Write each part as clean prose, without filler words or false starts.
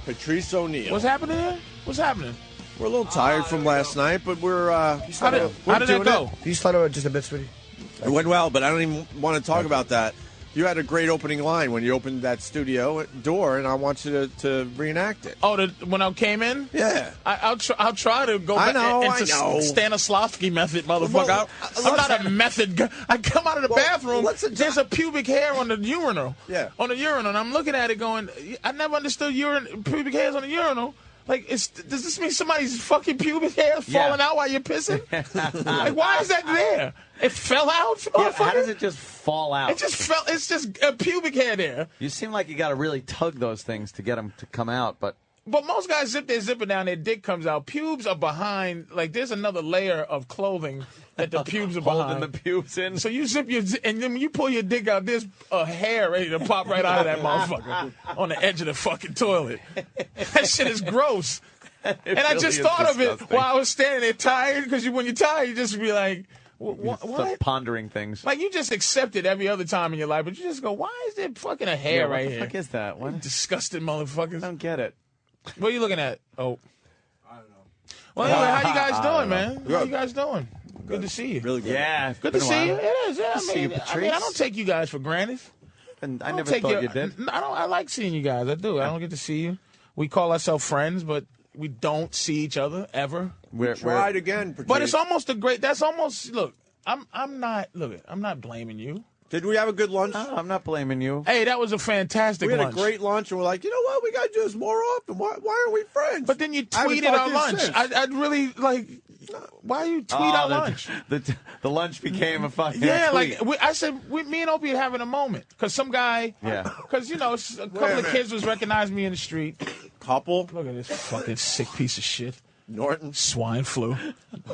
Patrice O'Neal. What's happening here? What's happening? We're a little tired from last night, but we're How did that go? Can you slow down just a bit, sweetie? It went well, but I don't even want to talk about that. You had a great opening line when you opened that studio door, and I want you to reenact it. Oh, when I came in? Yeah. I'll try to go back into Stanislavski method, motherfucker. Well, I'm not a method guy. I come out of the bathroom, there's a pubic hair on the urinal. Yeah. On the urinal, and I'm looking at it going, I never understood pubic hairs on the urinal. Like, does this mean somebody's fucking pubic hair falling out while you're pissing? Like, why is that there? It fell out? Yeah, how does it just fall out? It just fell. It's just a pubic hair there. You seem like you got to really tug those things to get them to come out, but most guys zip their zipper down, their dick comes out. Pubes are behind. Like, there's another layer of clothing that the pubes are behind. Holding the pubes in. So you zip and then when you pull your dick out, there's a hair ready to pop right out of that motherfucker on the edge of the fucking toilet. That shit is gross. And I just thought of it while I was standing there tired, because when you're tired, you just be like, what? Start pondering things. Like, you just accept it every other time in your life, but you just go, why is there fucking a hair right here? What the fuck is that? What? Disgusting motherfuckers. I don't get it. What are you looking at? Oh. I don't know. Well, anyway, how you guys doing, man? How you guys doing? Good to see you. Really good. Yeah. Good to see you. It is, yeah. See you, Patrice. I don't take you guys for granted. And I never thought you did. I like seeing you guys. I do. I don't get to see you. We call ourselves friends, but we don't see each other ever. We tried again, Patrice. But it's almost that's almost, look, I'm not blaming you. Did we have a good lunch? I'm not blaming you. Hey, that was a fantastic lunch. We had a great lunch, and we're like, you know what? We got to do this more often. Why aren't we friends? But then you tweeted our lunch. I'd really, like, why you tweet our lunch? The lunch became a fucking tweet. I said, me and Opie are having a moment. Because some guy, because, a couple of kids was recognizing me in the street. Couple? Look at this fucking sick piece of shit. Norton. Swine flu.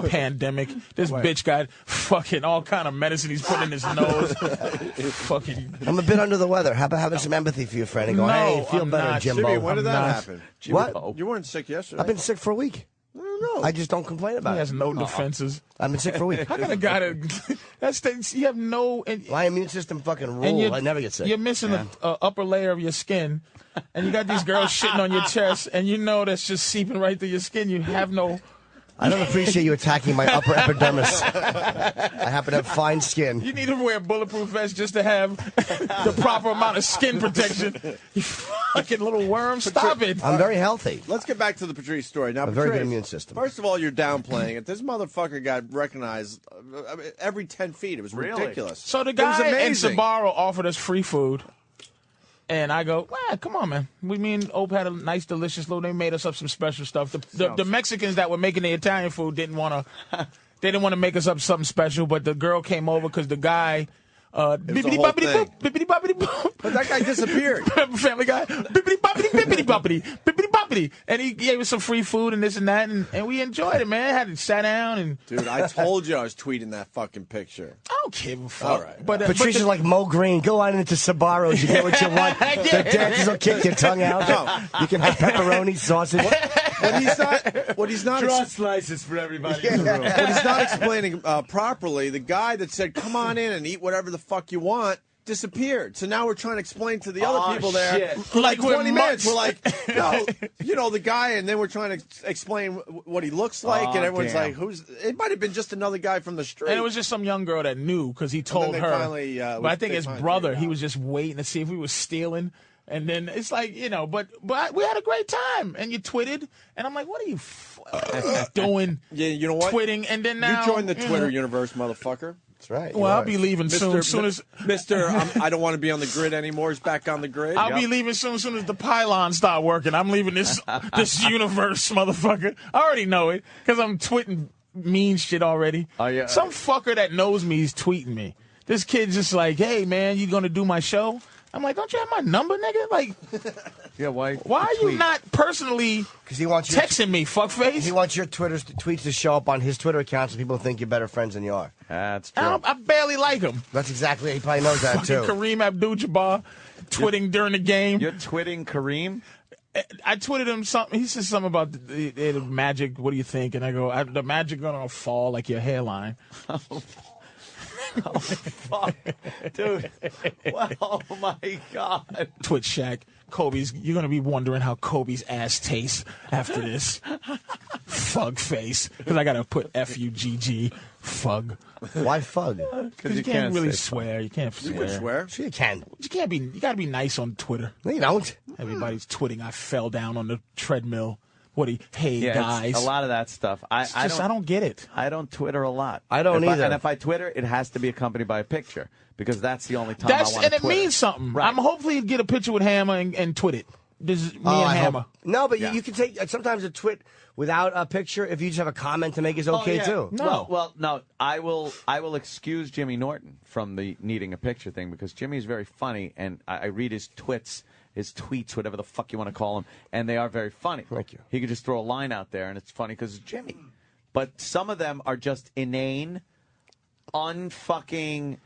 Pandemic. This bitch got fucking all kind of medicine he's putting in his nose. Fucking. I'm a bit under the weather. How about having some empathy for your friend and go, hey, feel better, Jimbo. Jimmy, when did that happen? What? You weren't sick yesterday. I've been sick for a week. I don't know. I just don't complain about it. He has no defenses. I've been sick for a week. How can a guy you have no... My immune system fucking rules. I never get sick. You're missing the upper layer of your skin, and you got these girls shitting on your chest, and you know that's just seeping right through your skin. You have no... I don't appreciate you attacking my upper epidermis. I happen to have fine skin. You need to wear a bulletproof vest just to have the proper amount of skin protection. You fucking little worm. Stop it. I'm very healthy. Let's get back to the Patrice story. Now, a very good immune system. First of all, you're downplaying it. This motherfucker got recognized every 10 feet. It was ridiculous. So the guy in Sabaro offered us free food. And I go, wow, come on, man. Me and Ope had a nice, delicious little. They made us up some special stuff. The Mexicans that were making the Italian food didn't want to make us up something special. But the girl came over because the guy, bippity boppity boop, bippity boppity boop. But that guy disappeared. Family Guy, bippity boppity bippity boppity, bippity boppity. And he gave us some free food and this and that, and we enjoyed it, man. Had to sat down and. Dude, I told you I was tweeting that fucking picture. I don't give a fuck. All right. But Patricia's like Mo Green. Go on into Sabaro's. You get what you want. The dancers will kick your tongue out. No. You can have pepperoni, sausage. What he's not Draw slices for everybody in the room. What he's not explaining properly, the guy that said, come on in and eat whatever the fuck you want, disappeared. So now we're trying to explain to the other people there. Shit. Like 20 minutes. We're like, no, the guy, and then we're trying to explain what he looks like, and everyone's like, it might have been just another guy from the street. And it was just some young girl that knew because he told her. Finally, but I think his brother, he was just waiting to see if we were stealing. And then it's like, but we had a great time. And you twitted, and I'm like, what are you doing? Yeah, you know what? Twitting, and then now you joined the Twitter universe, motherfucker. That's right. Well, I'll be leaving soon. Soon as I don't want to be on the grid anymore. He's back on the grid. I'll be leaving soon as the pylons start working. I'm leaving this universe, motherfucker. I already know it because I'm tweeting mean shit already. Oh, yeah. Some fucker that knows me is tweeting me. This kid's just like, hey man, you gonna do my show? I'm like, don't you have my number, nigga? Like, yeah, why are you not personally texting me, fuckface? He wants your tweets to show up on his Twitter account so people think you're better friends than you are. That's true. I barely like him. That's exactly. He probably knows that too. Kareem Abdul-Jabbar twitting during the game. You're twitting Kareem? I tweeted him something. He said something about the Magic. What do you think? And I go, the Magic gonna fall like your hairline. Oh, fuck. Dude. Oh, my God. Twitch Shack. You're going to be wondering how Kobe's ass tastes after this. Fug face. Because I got to put F-U-G-G, fug. Why fug? Because you can't really swear. You can't swear. You can swear. Sure you can. You can't be. You got to be nice on Twitter. No, you don't. Everybody's twitting. I fell down on the treadmill. Hey Yeah, guys. a lot of that stuff. I don't get it. I don't Twitter a lot. I don't either. And if I Twitter, it has to be accompanied by a picture because that's the only time I want to And it Twitter. means something. Right. I'm hopefully get a picture with Hammer and twit it. This is me and Hammer. No, but you can take sometimes a twit without a picture. If you just have a comment to make, it's okay too. No. Well, no. I will excuse Jimmy Norton from the needing a picture thing because Jimmy's very funny, and I read his tweets, whatever the fuck you want to call them, and they are very funny. Thank you. He could just throw a line out there, and it's funny because it's Jimmy. But some of them are just inane, unfucking.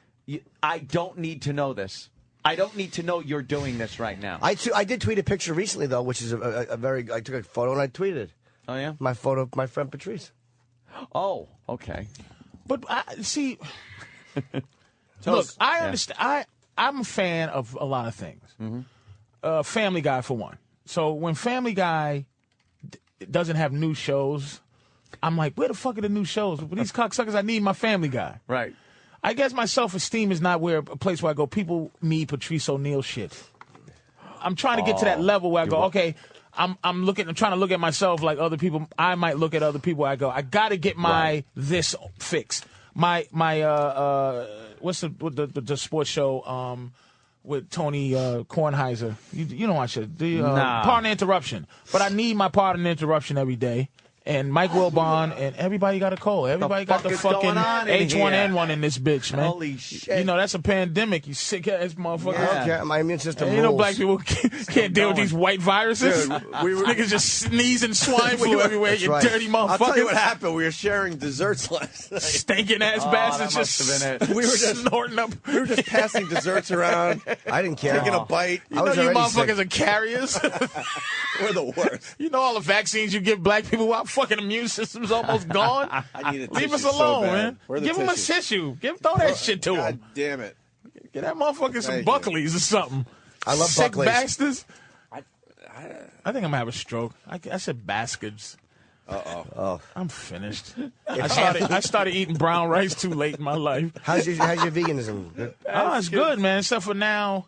I don't need to know this. I don't need to know you're doing this right now. I did tweet a picture recently though, which is a very. I took a photo and I tweeted it. Oh yeah, my photo of my friend Patrice. Oh, okay. But see, look, I understand. I'm a fan of a lot of things. Mm-hmm. Family Guy for one. So when Family Guy doesn't have new shows, I'm like, where the fuck are the new shows? With these cocksuckers, I need my Family Guy. Right. I guess my self-esteem is not a place where I go, people need Patrice O'Neal shit. I'm trying to get to that level where I go, okay, I'm trying to look at myself like other people. I might look at other people. I go, I got to get my this fixed. My what's the sports show with Tony Kornheiser? You don't watch it. Partner Interruption. But I need my Partner Interruption every day. And Mike Wilbon and everybody got a cold. Everybody got the fucking H1N1 in this bitch, man. Holy shit. You know, that's a pandemic, you sick ass motherfucker. Yeah. Okay, my immune system Ain't no black people can't deal with these white viruses. Dude, niggas just sneezing swine flu everywhere, you right. dirty motherfuckers. I'll tell you what happened. We were sharing desserts last night. Stinking ass bastards that must just have been it. We were just snorting up. We were just passing desserts around, I didn't care. taking a bite. You know you motherfuckers are carriers. We're the worst. You know all the vaccines you give black people, our fucking immune system's almost gone. I need a Leave tissue us so alone, bad. man. Where are the Give him a tissues? tissue. Throw that shit to God him. damn it. Get that motherfucker some Thank you. Buckleys or something. I love Sick Buckleys. bastards. I think I'm gonna have a stroke. I said bastards. Oh, I'm finished. I started eating brown rice too late in my life. how's your veganism? Good? Oh, it's good, man. Except for now,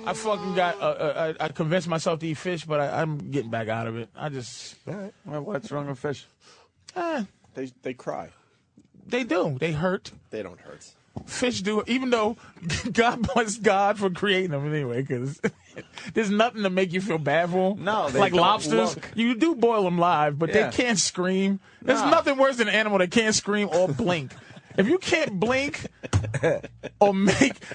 I fucking got. I convinced myself to eat fish, but I'm getting back out of it. I just. All right. Well, what's wrong with fish? They cry. They do. They hurt. They don't hurt. Fish do, even though God bless God for creating them anyway, because there's nothing to make you feel bad for them. No, they like don't lobsters, look. you do boil them live, but Yeah. they can't scream. There's nothing worse than an animal that can't scream or blink. If you can't blink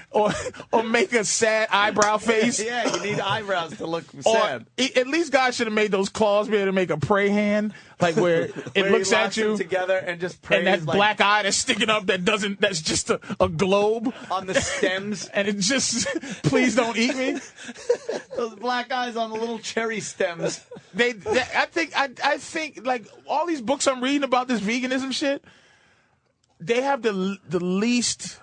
or make a sad eyebrow face, Yeah, you need eyebrows to look or sad. at least God should have made those claws be able to make a pray hand, like where it Where looks he at locks them you. together and just prays And that like black eye that's sticking up that's just a globe. on the stems. And it just, please don't eat me. Those black eyes on the little cherry stems. I think like all these books I'm reading about this veganism shit, they have the least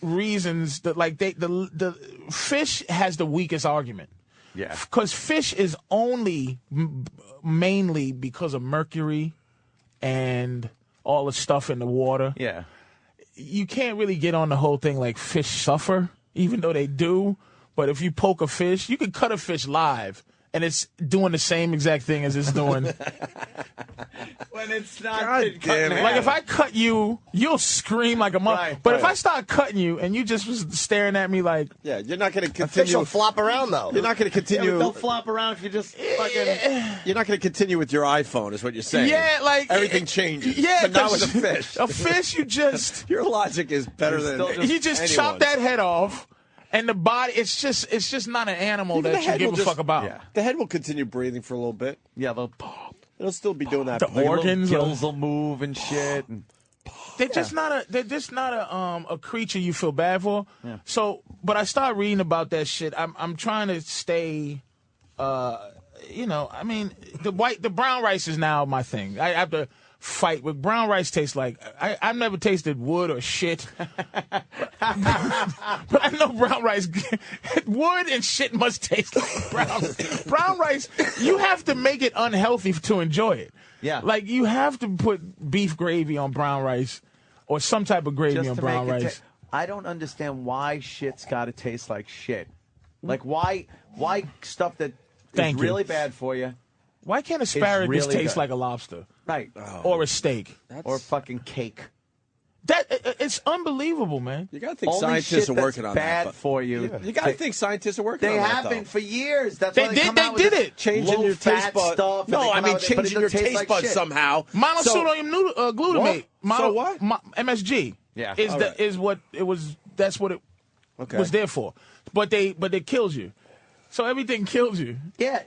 reasons that like the fish has the weakest argument. Yeah. Because fish is only mainly because of mercury and all the stuff in the water. Yeah. You can't really get on the whole thing like fish suffer, even though they do. But if you poke a fish, you can cut a fish live, and it's doing the same exact thing as it's doing. When it's not God damn it. Like if I cut you, you'll scream like a mother. Right, but if right. I start cutting you and you just was staring at me like, Yeah, you're not going to Fish continue. will flop around though. You're not going to Yeah, continue. but they'll flop around if you just fucking. You're not going to continue with your iPhone, is what you're saying. yeah, like Everything changes. Yeah, but not with 'cause a fish. A fish, you just Your logic is better than still just- you just anyone's. chop that head off, and the body. It's just not an animal Even that the you head give will a just- fuck about. Yeah. The head will continue breathing for a little bit. Yeah, they'll. It'll still be doing that. The Like, organs, Gills will move and shit. And They're just not a creature you feel bad for. Yeah. So, but I started reading about that shit. I'm trying to stay. I mean, the brown rice is now my thing. I have to fight with brown rice. Tastes like I've never tasted wood or shit. but I know brown rice wood and shit must taste like brown rice. You have to make it unhealthy to enjoy it. Yeah. Like you have to put beef gravy on brown rice or some type of gravy on brown rice. I don't understand why shit's got to taste like shit. Like why stuff that is really bad for you. Why can't asparagus really taste good. like a lobster? Right. Or a steak. Or fucking cake. It's unbelievable, man. You got to think Only scientists are working on bad that. for you. You got to think scientists are working on that. They have been for years. That's they why did. They did it. Changing your taste buds. Stuff, no, I mean changing your taste buds somehow. Monosodium glutamate. What? MSG. Yeah. Is what it was. That's what it was there for. But it kills you. So everything kills you. Yeah.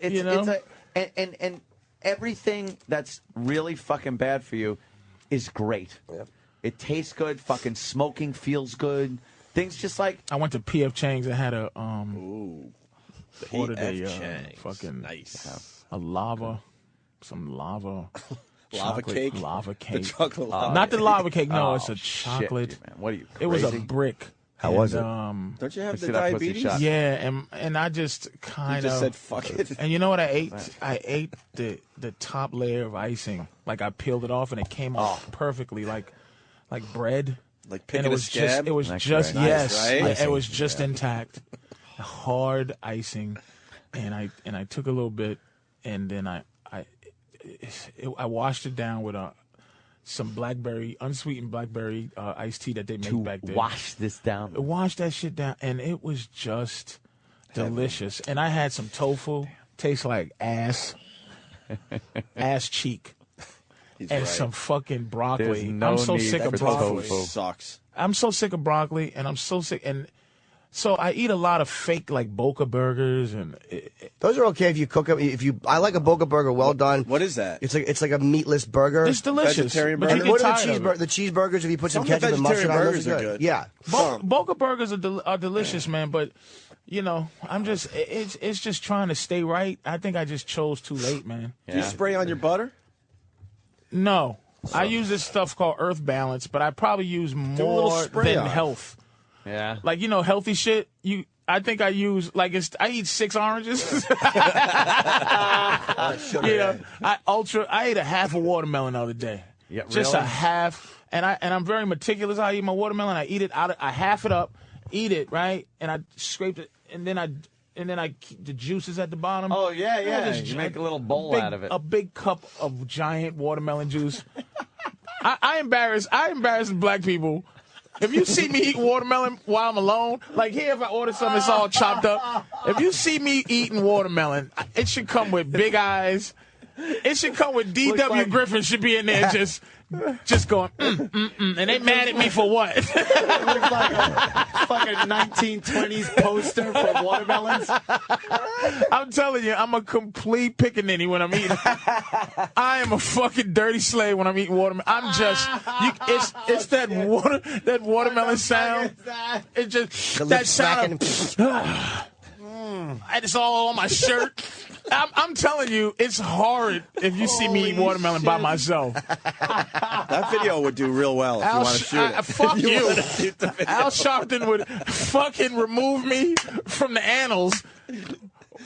And everything that's really fucking bad for you is great. Yep. It tastes good. Fucking smoking feels good. Things just like I went to P.F. Chang's and had a ordered Chang's. Fucking nice. A lava Lava cake? Lava cake. The chocolate lava. Not the lava cake. No, it's a chocolate. Shit, man. What are you? Crazy? It was a brick. How was it? Don't you have the that pussy diabetes? shot. Yeah, and I just kind You of just said fuck it. And you know what I ate? I ate the top layer of icing. Like I peeled it off and it came off perfectly, like bread. Like and picking it a was scab? It was That's just very nice, yes, right? it was just intact, hard icing, and I took a little bit, and then I washed it down with some unsweetened blackberry iced tea that they make back there. Wash this down. Wash that shit down, and it was just delicious. And I had some tofu, tastes like ass cheek. He's And right. some fucking broccoli. There's no I'm so need sick of for broccoli. tofu. Sucks. I'm so sick of broccoli, and I'm so sick. And so I eat a lot of fake like Boca burgers, and Those are okay if you cook them. I like a Boca burger well done. What is that? It's like a meatless burger. it's delicious. Vegetarian but burger? you And get what are tired of it. the cheeseburgers? If you put some Some of the ketchup and mustard vegetarian on, those burgers are good. Yeah. Boca burgers are delicious, man. But you know, I'm just it's just trying to stay right. I think I just chose too late, man. Do you spray on your butter? No, I use this stuff called Earth Balance, but I probably use little more spray than on. health. Yeah. Like healthy shit. I think I use I eat 6 oranges. I ate a half a watermelon the other day. Yeah, just really? a half. And I'm very meticulous how I eat my watermelon. I eat it I half it up, eat it, right? And I scrape it and then I keep the juices at the bottom. Oh yeah. Just You make a little bowl out of it. A big cup of giant watermelon juice. I embarrass black people. If you see me eat watermelon while I'm alone, like here if I order something, it's all chopped up. If you see me eating watermelon, it should come with big eyes. It should come with D.W. Griffin should be in there just going, and they mad at me for what? It looks like a fucking 1920s poster for watermelons. I'm telling you, I'm a complete pickaninny when I'm eating. I am a fucking dirty slave when I'm eating watermelon. I'm just, it's that watermelon sound. It just, that sound. And it's all on my shirt. I'm telling you, it's hard if you see me eat watermelon by myself. That video would do real well if you want to shoot it. Fuck you. Al Sharpton would fucking remove me from the annals.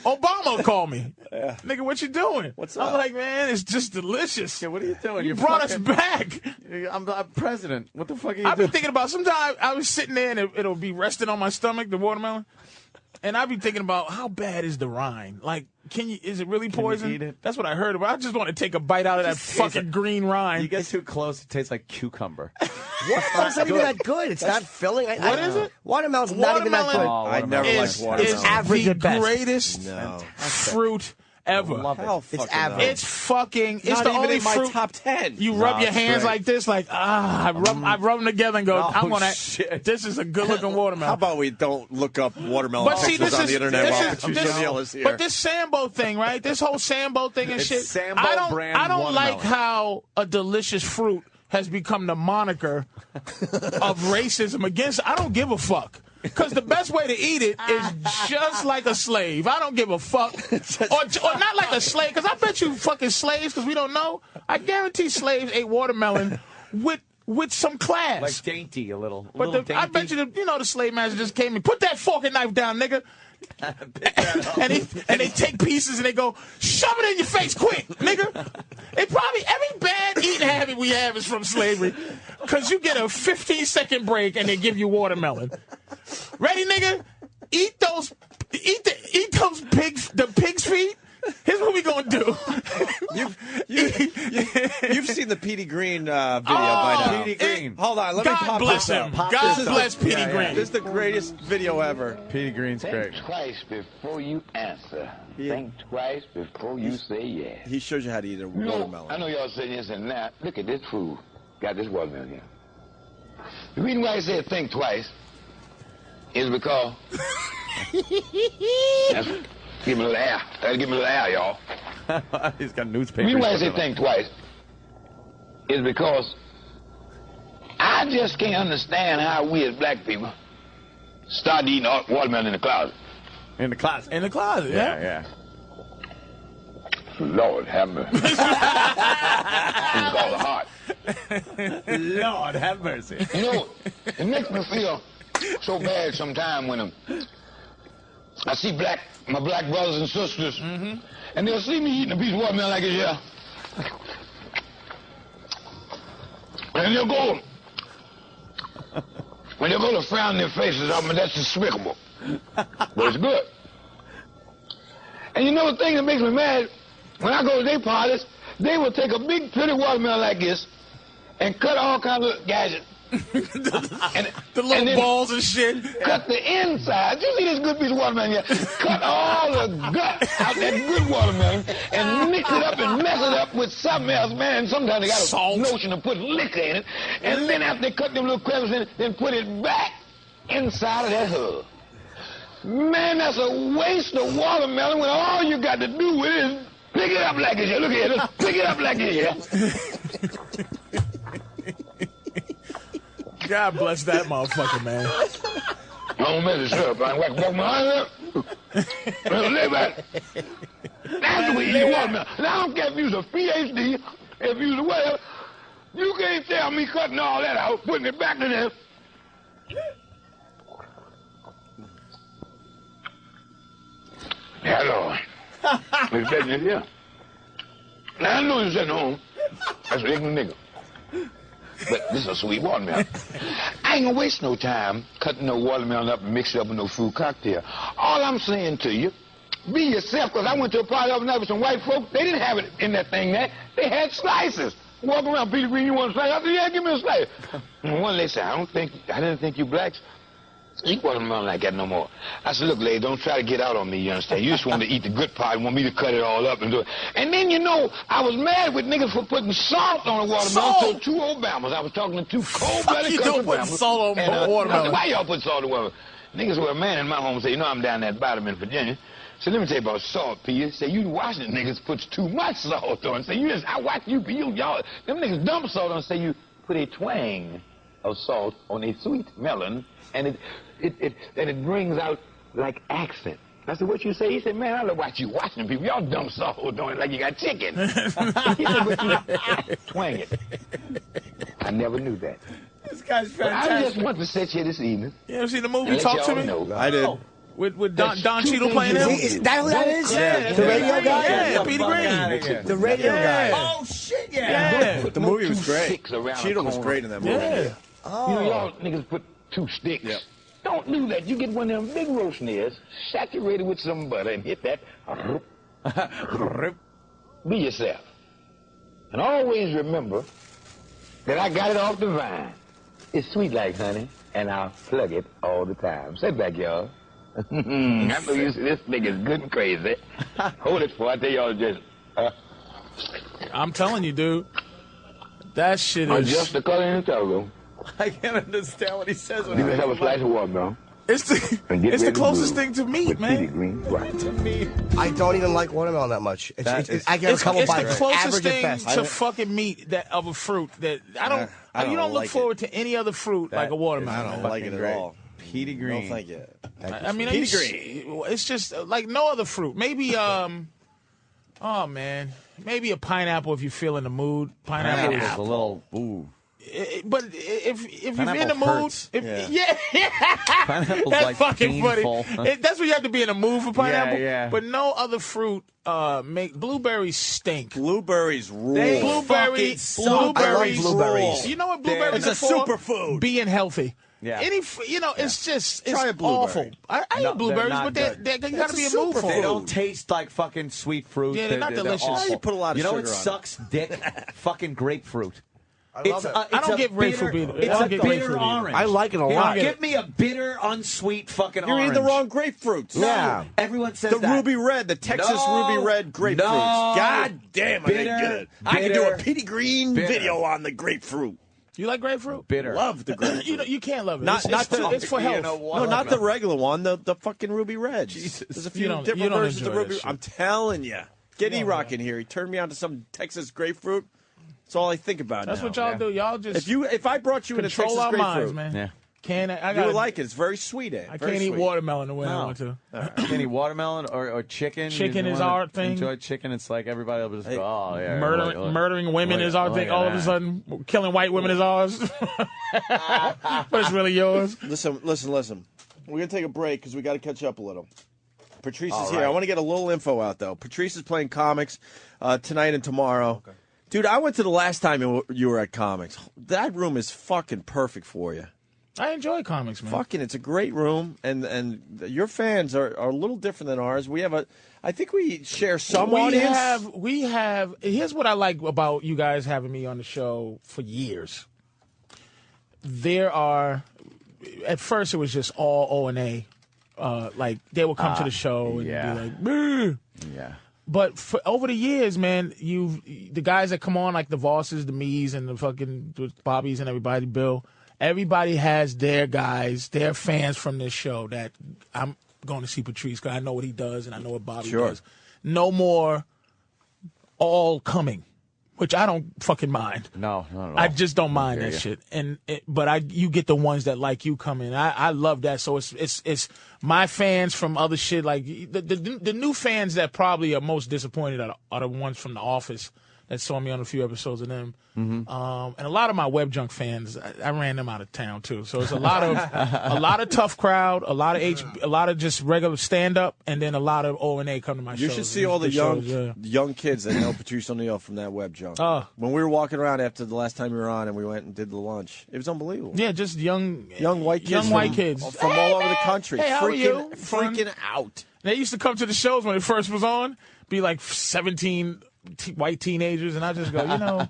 Obama called me. Yeah. Nigga, what you doing? What's I'm up? like, man, it's just delicious. Yeah, what are you doing? You brought us back. I'm president. What the fuck are you I've doing? been thinking about, sometimes I was sitting there and it'll be resting on my stomach, the watermelon. And I'd be thinking about how bad is the rind? Like, is it really poison? eat it? That's what I heard about. I just want to take a bite out of that fucking green rind. You get too close, it tastes like cucumber. It's not even that good. It's not filling. What is it? Watermelon's not even that good. Oh, I never liked watermelon. Is average the at best. greatest fruit ever. Love it. Hell It's fucking average. no. It's fucking. It's Not the even only in my fruit. top 10. You rub your it's hands great. like this, like I rub them together and go. Oh, I'm gonna. shit. This is a good looking watermelon. How about we don't look up watermelon But see, pictures this on is the internet while this Patrice is- O'Neal is here? But this Sambo thing, right? This whole Sambo thing and It's shit. Sambo brand I don't watermelon. like how a delicious fruit has become the moniker of racism against. I don't give a fuck. Because the best way to eat it is just like a slave. I don't give a fuck. Or not like a slave, because I bet you fucking slaves, because we don't know. I guarantee slaves ate watermelon with with some class. Like dainty a little. But I bet you, the slave master just came and put that fork and knife down, nigga. and they take pieces and they go, shove it in your face quick, nigga. They probably, every bad eating habit we have is from slavery. Because you get a 15-second break and they give you watermelon. Ready, nigga? Eat those the pig's feet. Here's what we gonna do. You've seen the Petey Green video by now. Petey Green. Hold on, let me pop bless this him. up. God bless Petey Green. This is the greatest video ever. Petey Green's great. Think twice before you answer. Think twice before you say yes. He shows you how to eat a watermelon. I know y'all sitting here saying, now, look at this fool. Got this watermelon here. The reason why I said think twice is because... Give me a little air. Give me a little air, y'all. He's got newspapers. The reason why I say think twice is because I just can't understand how we as black people start eating watermelon in the closet. In the closet. In the closet, yeah. Yeah. Lord have mercy. It's called the heart. Lord have mercy. You know, it makes me feel so bad sometimes when I see my black brothers and sisters, and they'll see me eating a piece of watermelon like this here. And they'll go to frown their faces. I mean, that's despicable. But it's good. And you know the thing that makes me mad? When I go to their parties, they will take a big, pretty watermelon like this and cut all kinds of gadgets. The little balls and shit. Cut the inside. You see this good piece of watermelon here? Cut all the gut out that good watermelon and mix it up and mess it up with something else, man. And sometimes they got a notion to put liquor in it. And then after they cut them little crevices in it, then put it back inside of that hub. Man, that's a waste of watermelon when all you got to do with it is pick it up like it is. Look at it. Pick it up like it is. God bless that motherfucker, man. I don't mess it up. I walk my eyes up. Lay back. That's the way you eat watermelon. And I don't care if you was a PhD, if you was a whatever. You can't tell me cutting all that out, putting it back in there. Hello. It's better than here. Now, I know you're sitting home. That's an ignorant nigga. But this is a sweet watermelon. I ain't gonna waste no time cutting no watermelon up and mix it up with no fruit cocktail. All I'm saying to you, be yourself, because I went to a party the other night with some white folk. They didn't have it in that thing there. They had slices. Walk around, Peter Green, you want a slice? I said, yeah, give me a slice. And one lady said, I didn't think you blacks eat watermelon like that no more. I said, look, lady, don't try to get out on me, you understand? You just want to eat the good part, want me to cut it all up and do it. And then, you know, I was mad with niggas for putting salt on the watermelon. So two Obamas. I was talking to two cold-blooded country Obamas. Salt on watermelon. Why y'all put salt on watermelon? Niggas were a man in my home say, you know I'm down that bottom in Virginia. So let me tell you about salt, P. Say, you Washington niggas puts too much salt on. Say, I watch you, y'all. Them niggas dump salt on. Say, you put a twang of salt on a sweet melon, and it brings out like accent. I said, what you say? He said, man, I love watch you Washington people. Y'all dump salt on it like you got chicken. He said, but you twang it. I never knew that. This guy's fantastic. But I just want to sit here this evening. You ever seen the movie Talk to Me? Know. I did. With Don Cheadle playing him? Is that who that is? Yeah. The radio guy? Yeah, Petey Green. The radio guy. Oh, shit, yeah. The movie was great. Cheadle was great in that movie. Yeah. Oh. You know, y'all niggas put two sticks. Yep. Don't do that. You get one of them big roast snares, saturated with some butter, and hit that. Be yourself. And always remember that I got it off the vine. It's sweet like honey, and I'll plug it all the time. Sit back, y'all. I know you see this thing is good and crazy. Hold it for I tell y'all just. I'm telling you, dude. That shit is. Adjust the color in the telephone. I can't understand what he says. You can have a slice of watermelon. It's the closest thing to meat, man. Right. To me. I don't even like watermelon that much. I get a couple It's bites. the closest Average at thing best. to fucking meat of a fruit that I don't. You don't look like forward to any other fruit like a watermelon. I don't man. like it at all. Petey Green. No, thank you. I mean, Petey Green. it's just like no other fruit. Maybe oh man, maybe a pineapple if you feel in the mood. Pineapple Pineapple's a little, ooh. But if you're Pineapple in the mood, hurts. Pineapple's that's like fucking painful. funny. That's when you have to be in the mood for pineapple. Yeah. But no other fruit blueberries stink. Blueberries rule. Blueberries. I love blueberries. You know what blueberries It's are a for? superfood. Being healthy. Yeah. It's just Try a blueberry. awful. I eat blueberries, but you got to be in mood for They them. don't taste like fucking sweet fruit. Yeah, they're not delicious. awful. You put a lot of You know sugar what on sucks dick? Fucking grapefruit. I love it. I don't get grapefruit either. It's I don't a get bitter grapefruit either. orange. I like it a lot. Give me a bitter, unsweet fucking You're orange. eating the wrong grapefruits. Yeah. Everyone says The that. ruby red, the Texas No. ruby red grapefruits. No. God damn, are they Bitter. good? I can do a Bitter. Petey Green Bitter. video on the grapefruit. You like grapefruit? Bitter. Love the grapefruit. You can't love it. Not it's for health. No, not the regular one. The fucking ruby red. There's a few You don't different versions of enjoy ruby. that shit. I'm telling you. Get E-Rock in here. He turned me on to some Texas grapefruit. That's all I think about That's now. what y'all do. Y'all just If I brought you in a control Texas our grapefruit, minds, man. Yeah. you would like it. It's very sweet. I can't eat watermelon the way I want to. Can you watermelon or chicken? Chicken You is wanna our thing. Enjoy chicken. It's like everybody will just go, oh, yeah. Murdering women is our thing. All of a sudden, killing white women is ours. But it's really yours. Listen. We're going to take a break because we got to catch up a little. Patrice is here. I want to get a little info out, though. Patrice is playing comics tonight and tomorrow. Okay. Dude, I went to the last time you were at comics. That room is fucking perfect for you. I enjoy comics, man. Fucking, it's a great room, and your fans are a little different than ours. I think we share some audience. We have. Here's what I like about you guys having me on the show for years. There are. At first, it was just all O&A. Like they would come to the show and be like, "Bleh." Yeah. But over the years, man, the guys that come on, like the Vosses, the Mees, and the fucking Bobbies and everybody has their guys, their fans from this show that I'm going to see Patrice because I know what he does and I know what Bobby does. No more all coming, which I don't fucking mind. No, not at all. I just don't mind that shit. But you get the ones that like you coming. I love that. So it's my fans from other shit. Like the new fans that probably are most disappointed are the ones from The Office that saw me on a few episodes of them. Mm-hmm. And a lot of my Web Junk fans, I ran them out of town too. So it's a lot of tough crowd, a lot of just regular stand up, and then a lot of O&A come to my shows. You should see all the young kids that know Patrice O'Neill from that Web Junk. When we were walking around after the last time you were on, and we went and did the lunch, it was unbelievable. Yeah, just young white kids from all over the country, hey, how are you? freaking out. They used to come to the shows when it first was on, be like 17 white teenagers, and I just go,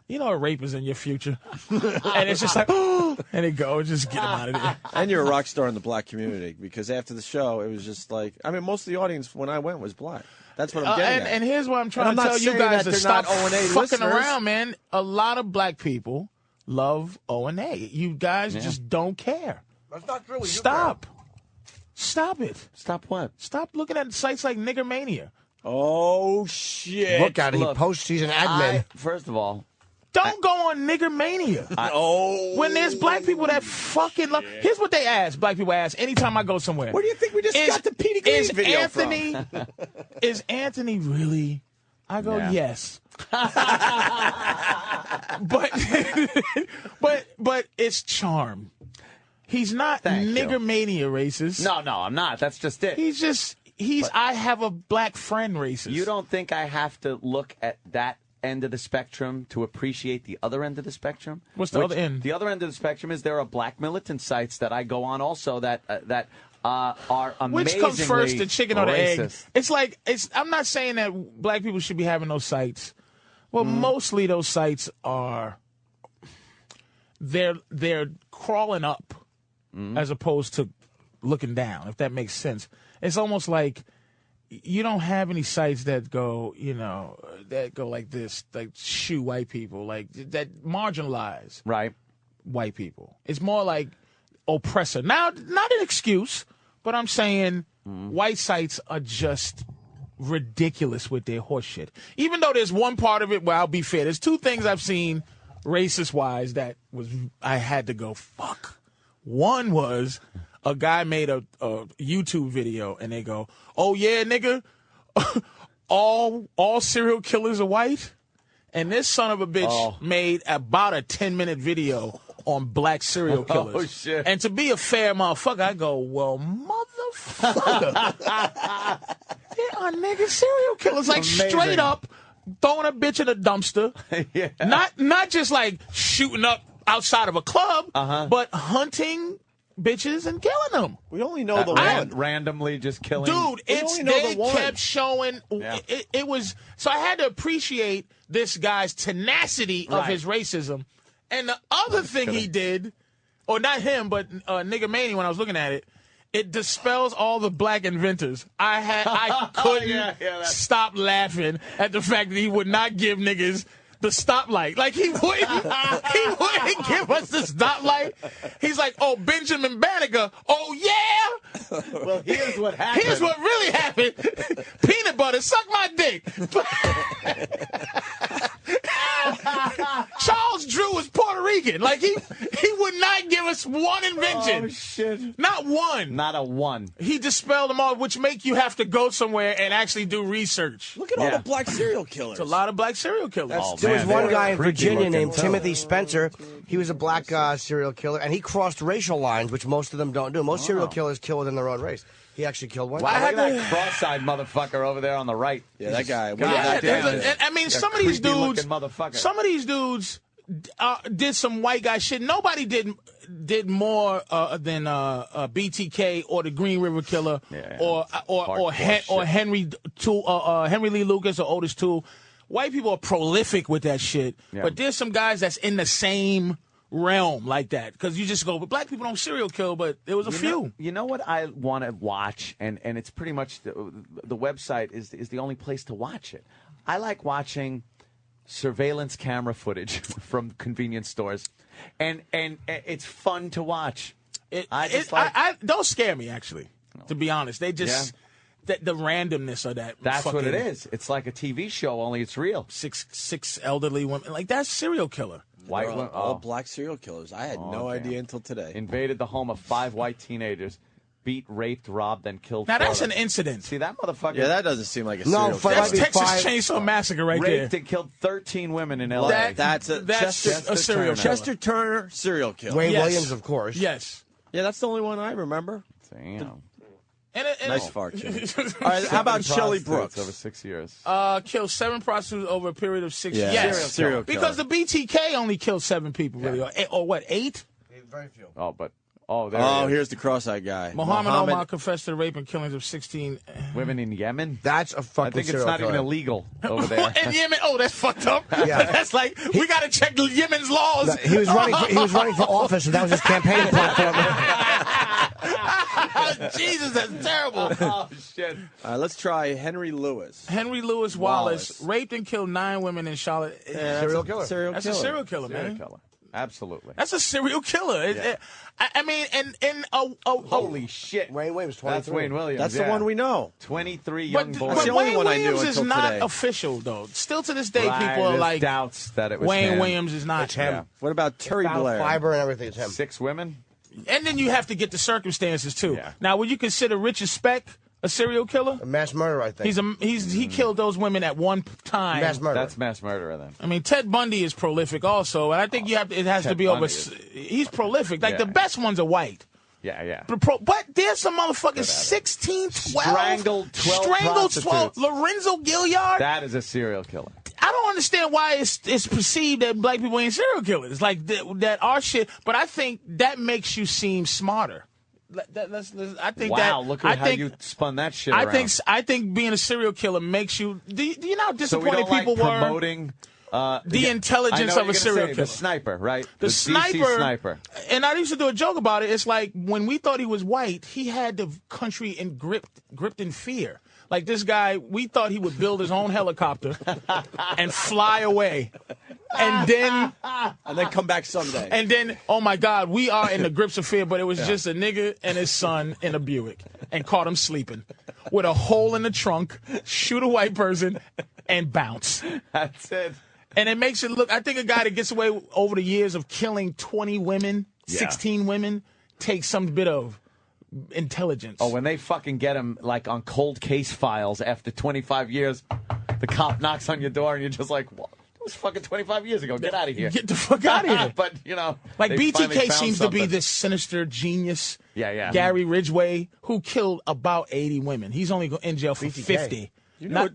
you know, a rape is in your future, and it's just like, oh, and it goes, just get them out of there. And you're a rock star in the black community because after the show, it was just like, I mean, most of the audience when I went was black. That's what I'm getting at. And here's what I'm trying to tell you guys to stop fucking around, man. A lot of black people love O&A. You guys just don't care. That's not true. Stop it. Stop what? Stop looking at sites like Nigger Mania. Oh, shit. Look at it. He posts. He's an admin. First of all, don't go on Nigger Mania. When there's black people that fucking love. Here's what they ask. Black people ask anytime I go somewhere. Where do you think we just got the Petey Green video from? Is Anthony really? I go, yes. but it's charm. He's not Nigger Mania racist. No, I'm not. That's just it. I have a black friend racist. You don't think I have to look at that end of the spectrum to appreciate the other end of the spectrum? What's the other end? The other end of the spectrum is there are black militant sites that I go on also that are amazingly Which comes first, the chicken or the egg? racist. It's like I'm not saying that black people should be having those sites. Well, mostly those sites are they're crawling up as opposed to looking down, if that makes sense. It's almost like you don't have any sites that go, that go like this, like shoe white people, like that marginalize white people. It's more like oppressor. Now, not an excuse, but I'm saying white sites are just ridiculous with their horse shit. Even though there's one part of it where I'll be fair. There's two things I've seen racist-wise that I had to go, fuck. One was a guy made a YouTube video, and they go, oh, yeah, nigga, all serial killers are white? And this son of a bitch made about a 10-minute video on black serial killers. Oh, shit. And to be a fair motherfucker, I go, well, motherfucker. There are nigga serial killers. Like, straight up throwing a bitch in a dumpster. Yeah. Not just, like, shooting up outside of a club, but hunting bitches and killing them. We only know the one. Randomly just killing. Dude, they kept showing. It was. So I had to appreciate this guy's tenacity of his racism. And the other thing he did, or not him, but Nigga Maney, when I was looking at it, it dispels all the black inventors. I couldn't stop laughing at the fact that he would not give niggas the stoplight. Like, he wouldn't give us the stoplight. He's like, oh, Benjamin Banneker, oh, yeah. Well, here's what happened. Here's what really happened. Peanut butter, suck my dick. Charles Drew was Puerto Rican. Like, he would not give us one invention. Oh, shit. Not one. Not a one. He dispelled them all, which make you have to go somewhere and actually do research. Look at all the black serial killers. It's a lot of black serial killers. There was one guy in Virginia named Timothy Spencer. He was a black serial killer, and he crossed racial lines, which most of them don't do. Most serial killers kill within their own race. He actually killed one. Wow, look at that cross-eyed motherfucker over there on the right. Yeah, that guy. I mean, some of these dudes did some white guy shit. Nobody did more than BTK or the Green River Killer or Henry Lee Lucas or Otis Toole. White people are prolific with that shit, but there's some guys that's in the same realm like that, because you just go, but black people don't serial kill, but there was a few. You know what I want to watch, and it's pretty much the website is the only place to watch it. I like watching surveillance camera footage from convenience stores, and it's fun to watch. I don't scare me, actually, to be honest. They just the randomness of that. That's what it is. It's like a TV show, only it's real. Six elderly women, like, that's serial killer. White all black serial killers. I had no idea until today. Invaded the home of 5 white teenagers, beat, raped, robbed, then killed. Now that's an incident. See that motherfucker? Yeah, that doesn't seem like a serial killer. That's Texas Chainsaw Massacre right there. Raped and killed 13 women in L.A. That's a serial killer. Chester Turner serial killer. Wayne Williams, of course. Yes. Yeah, that's the only one I remember. Damn. Nice fart, Jimmy. All right, how about Shelley Brooks? Over 6 years. Killed 7 prostitutes over a period of 6 years. Yes, serial killer. Because the BTK only killed 7 people, really. Or what, 8? Very few. Here's the cross-eyed guy. Muhammad Omar confessed to the rape and killings of 16 women in Yemen. That's a fucking. I think it's serial not killer. even illegal over there. In Yemen, that's fucked up. Yeah. That's like, we got to check Yemen's laws. No, he was running for office, and that was his campaign platform. Jesus, that's terrible. Oh, shit. All right, let's try Henry Lewis. Henry Louis Wallace raped and killed 9 women in Charlotte. Serial killer. That's a serial killer, man. Absolutely. That's a serial killer. I mean, holy shit. Wayne Williams, 23. That's Wayne Williams. That's the one we know. 23 young boys. But the only Wayne one I knew Williams is until not today. official, though. Still to this day, Right, people are there's like, doubts that it was Wayne him. Williams is not. It's him. Yeah. What about Terry Blair? Fiber and everything. It's him. 6 women? And then you have to get the circumstances, too. Yeah. Now, would you consider Richard Speck a serial killer? A mass murder, I think. He killed those women at one time. Mass murder. That's mass murderer, then. I mean, Ted Bundy is prolific also, and I think it has to be over. He's prolific. Like, the best ones are white. Yeah. But there's some motherfuckers 16, 12. Strangled 12 Lorenzo Gilliard. That is a serial killer. I don't understand why it's perceived that black people ain't serial killers. Like, that our shit. But I think that makes you seem smarter. I think look at how you spun that shit around. I think being a serial killer makes you. Do you know how disappointed people were? Promoting the intelligence of a serial killer. The sniper, right? The DC sniper. And I used to do a joke about it. It's like, when we thought he was white, he had the country gripped in fear. Like, this guy, we thought he would build his own helicopter and fly away. And then come back someday. And then, oh my God, we are in the grips of fear, but it was just a nigga and his son in a Buick, and caught him sleeping with a hole in the trunk, shoot a white person, and bounce. That's it. And it makes it look, I think a guy that gets away over the years of killing 20 women, 16 women, takes some bit of intelligence. Oh, when they fucking get him, like, on cold case files after 25 years, the cop knocks on your door and you're just like, what was fucking 25 years ago. Get out of here. Get the fuck out of here. But, you know. Like, they finally BTK found seems something. to be this sinister genius. Yeah. Gary Ridgway, who killed about 80 women. He's only in jail for 50. You know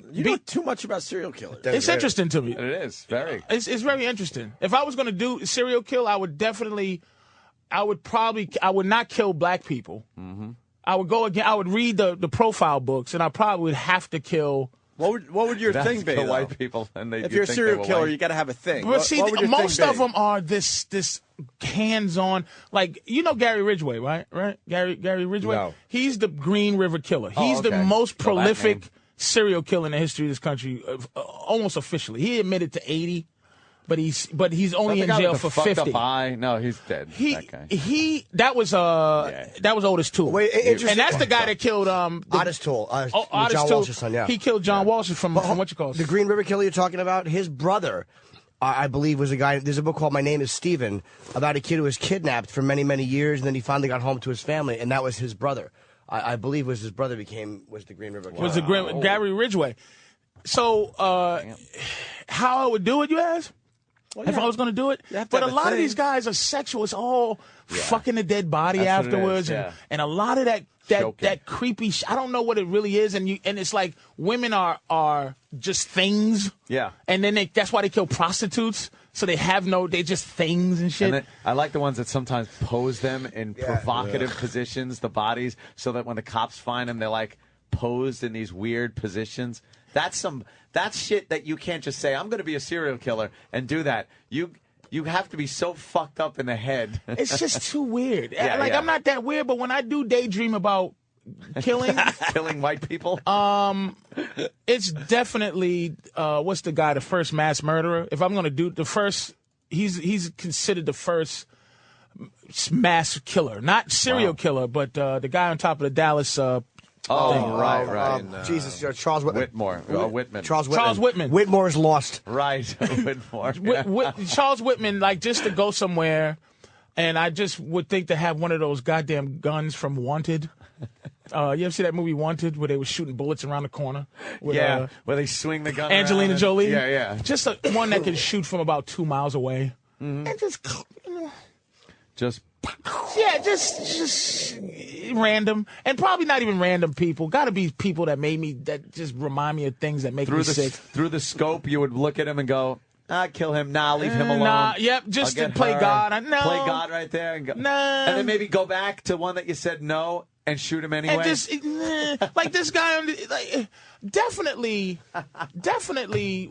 too much about serial killers. It's interesting to me. It is. Very. It's very interesting. If I was going to do serial kill, I would not kill black people. Mm-hmm. I would go again. I would read the profile books, and I probably would have to kill. What would your thing be? Kill white people, and if you're a serial killer, you got to have a thing. But see, most of them are this hands-on. Like, you know Gary Ridgway, right? Gary Ridgway. No. He's the Green River Killer. He's the most prolific serial killer in the history of this country, almost officially. He admitted to 80. But he's only in jail for 50. No, he's dead. That was Otis Toole. Wait, and that's the guy that killed Otis Toole. Otis John Toole. Walsh's son. Yeah, he killed John Walsh from what you call it? The Green River Killer you're talking about. His brother, I believe, was a guy. There's a book called My Name Is Stephen about a kid who was kidnapped for many, many years, and then he finally got home to his family, and that was his brother. I believe was his brother was the Green River Killer. Was Gary Ridgway. So how I would do it, you ask? Well, if I was going to do it. But a lot of these guys are sexual. It's all fucking the dead body afterwards. And a lot of that creepy I don't know what it really is. And it's like women are just things. Yeah. And then that's why they kill prostitutes. So they're just things and shit. And I like the ones that sometimes pose them in provocative positions, the bodies, so that when the cops find them, they're like posed in these weird positions. That's shit that you can't just say, I'm going to be a serial killer and do that. You have to be so fucked up in the head. It's just too weird. I'm not that weird, but when I do daydream about killing white people, it's definitely what's the guy, the first mass murderer? If I'm going to do the first, he's considered the first mass killer, not serial killer, but the guy on top of the Dallas. Right. Jesus, Charles Whitman. Whitman. Charles Whitman. Whitmore is lost. Right, Whitmore. Charles Whitman, like, just to go somewhere, and I just would think to have one of those goddamn guns from Wanted. You ever see that movie Wanted, where they were shooting bullets around the corner? Where they swing the gun Angelina around Jolie? Yeah. Just one that can shoot from about 2 miles away. Mm-hmm. And just random, and probably not even random people. Got to be people that just remind me of things that make me sick. Through the scope, you would look at him and go, kill him. Nah, leave him alone. Just to play God. No. Play God right there. And go. Nah. And then maybe go back to one that you said no and shoot him anyway. And just, like this guy, definitely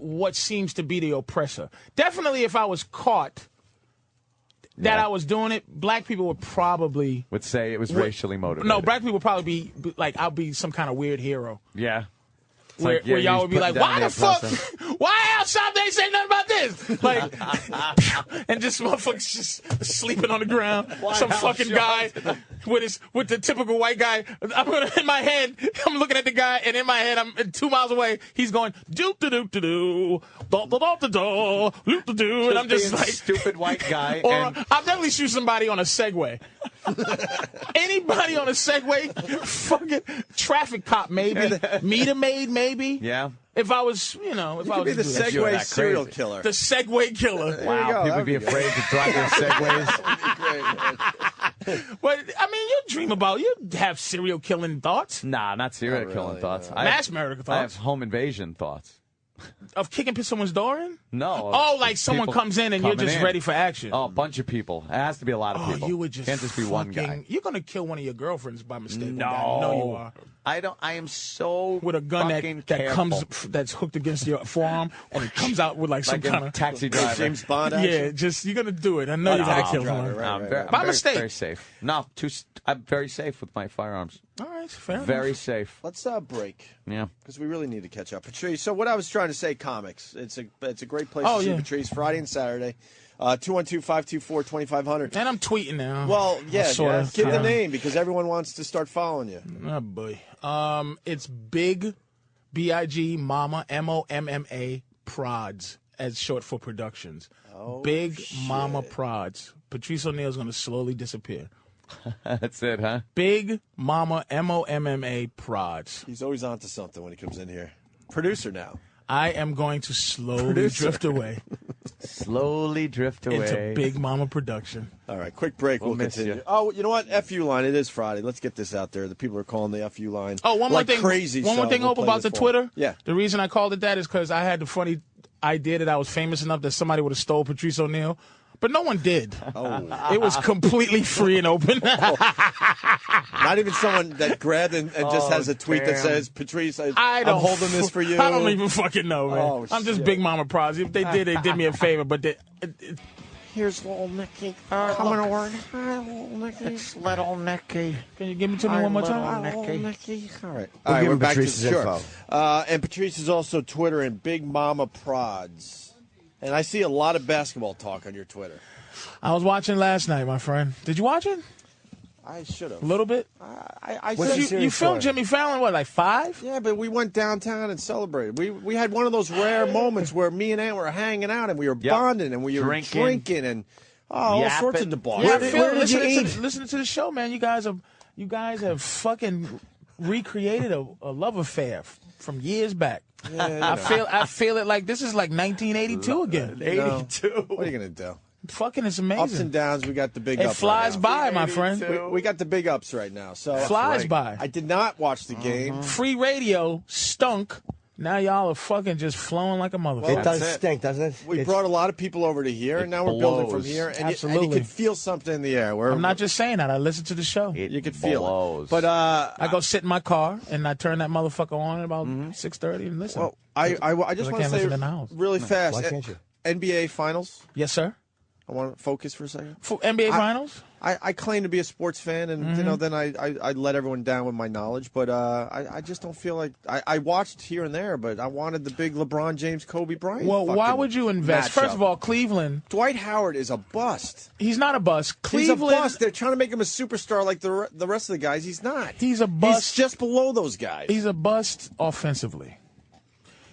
what seems to be the oppressor. Definitely if I was caught that I was doing it, black people would say it was racially motivated. No, black people would probably be like, I'll be some kind of weird hero. Yeah. Where y'all would be like, why the fuck? Why outside they say nothing about this? Like, and just motherfuckers just sleeping on the ground. Some fucking guy with the typical white guy. In my head, I'm looking at the guy, and in my head, I'm 2 miles away. He's going doop to doop to doo, da da da da da, doop to doo, and I'm just like stupid white guy. Or I'll definitely shoot somebody on a Segway. Anybody on a Segway, fucking traffic cop, maybe meter maid, maybe. Yeah. If I was, if I was be the Segway serial killer. The Segway killer. Wow, people would be afraid to drive their Segways. But I mean, you have serial killing thoughts. Nah, not serial killing thoughts. Mass murder thoughts. I have home invasion thoughts. Of kicking someone's door in? No. Oh, like someone comes in and you're just ready for action. Oh, a bunch of people. It has to be a lot of people. You would just can't just be one guy. You're gonna kill one of your girlfriends by mistake. No, no, you are. I am so with a gun that's hooked against your forearm and it comes out with like some kind of taxi driver. James Bond action? Yeah, you're gonna do it. I know you're gonna kill someone. By mistake. Very safe. No, I'm very safe with my firearms. All right, fair enough. Very safe. Let's break. Yeah. Because we really need to catch up. Patrice, so what I was trying to say, comics. It's a great place to see Patrice, Friday and Saturday. 212-524-2500. And I'm tweeting now. Well, give the name because everyone wants to start following you. Oh, boy. It's Big, B-I-G, Mama, M-O-M-M-A, Prods, as short for productions. Oh, Big Mama Prods. Patrice O'Neal's going to slowly disappear. That's it, huh? Big Mama, M-O-M-M-A, Prods. He's always onto something when he comes in here. Producer now. I am going to slowly drift away. Slowly drift away. Into Big Mama production. All right, quick break. We'll continue. You. Oh, you know what? FU line. It is Friday. Let's get this out there. The people are calling the FU line. Oh, one more thing. Crazy. One more thing, Hope, about the Twitter. Yeah. The reason I called it that is because I had the funny idea that I was famous enough that somebody would have stole Patrice O'Neal. But no one did. Oh. It was completely free and open. Not even someone that grabbed and just has a tweet that says, Patrice, I'm holding this for you. I don't even fucking know, man. Oh, I'm just shit. Big Mama Prods. If they did me a favor. But Here's little Nicky coming over. Hi, little Nicky. It's little Nicky. Can you give me to me one more time? Little Nicky. All right. We'll All right, give we're him back to Patrice's info. And Patrice is also Twittering Big Mama Prods. And I see a lot of basketball talk on your Twitter. I was watching last night, my friend. Did you watch it? I should have. A little bit? You filmed Jimmy Fallon, what, like 5? Yeah, but we went downtown and celebrated. We had one of those rare moments where me and Aunt were hanging out and we were bonding and we were drinking and all sorts of debauchery. Yeah, listening to the show, man. You guys have fucking recreated a love affair from years back. Yeah, I feel it like this is like 1982 again. 82. What are you gonna do? Fucking, it's amazing. Ups and downs. We got the big. It up flies right by, my friend. We got the big ups right now. So flies by. I did not watch the game. Free radio stunk. Now y'all are fucking just flowing like a motherfucker. It does stink, doesn't it? We brought a lot of people over to here, and now we're building from here. And you can feel something in the air. I'm not just saying that. I listen to the show. You can feel it. But I go sit in my car and I turn that motherfucker on at about 6:30 and listen. Well, I just want to say really fast. Why can't you? NBA Finals. Yes, sir. I want to focus for a second. For NBA Finals? I claim to be a sports fan, and then I let everyone down with my knowledge. But I just don't feel like I watched here and there, but I wanted the big LeBron James, Kobe Bryant. Well, why would you invest? Matchup. First of all, Cleveland. Dwight Howard is a bust. He's not a bust. He's a bust. They're trying to make him a superstar like the rest of the guys. He's not. He's a bust. He's just below those guys. He's a bust offensively.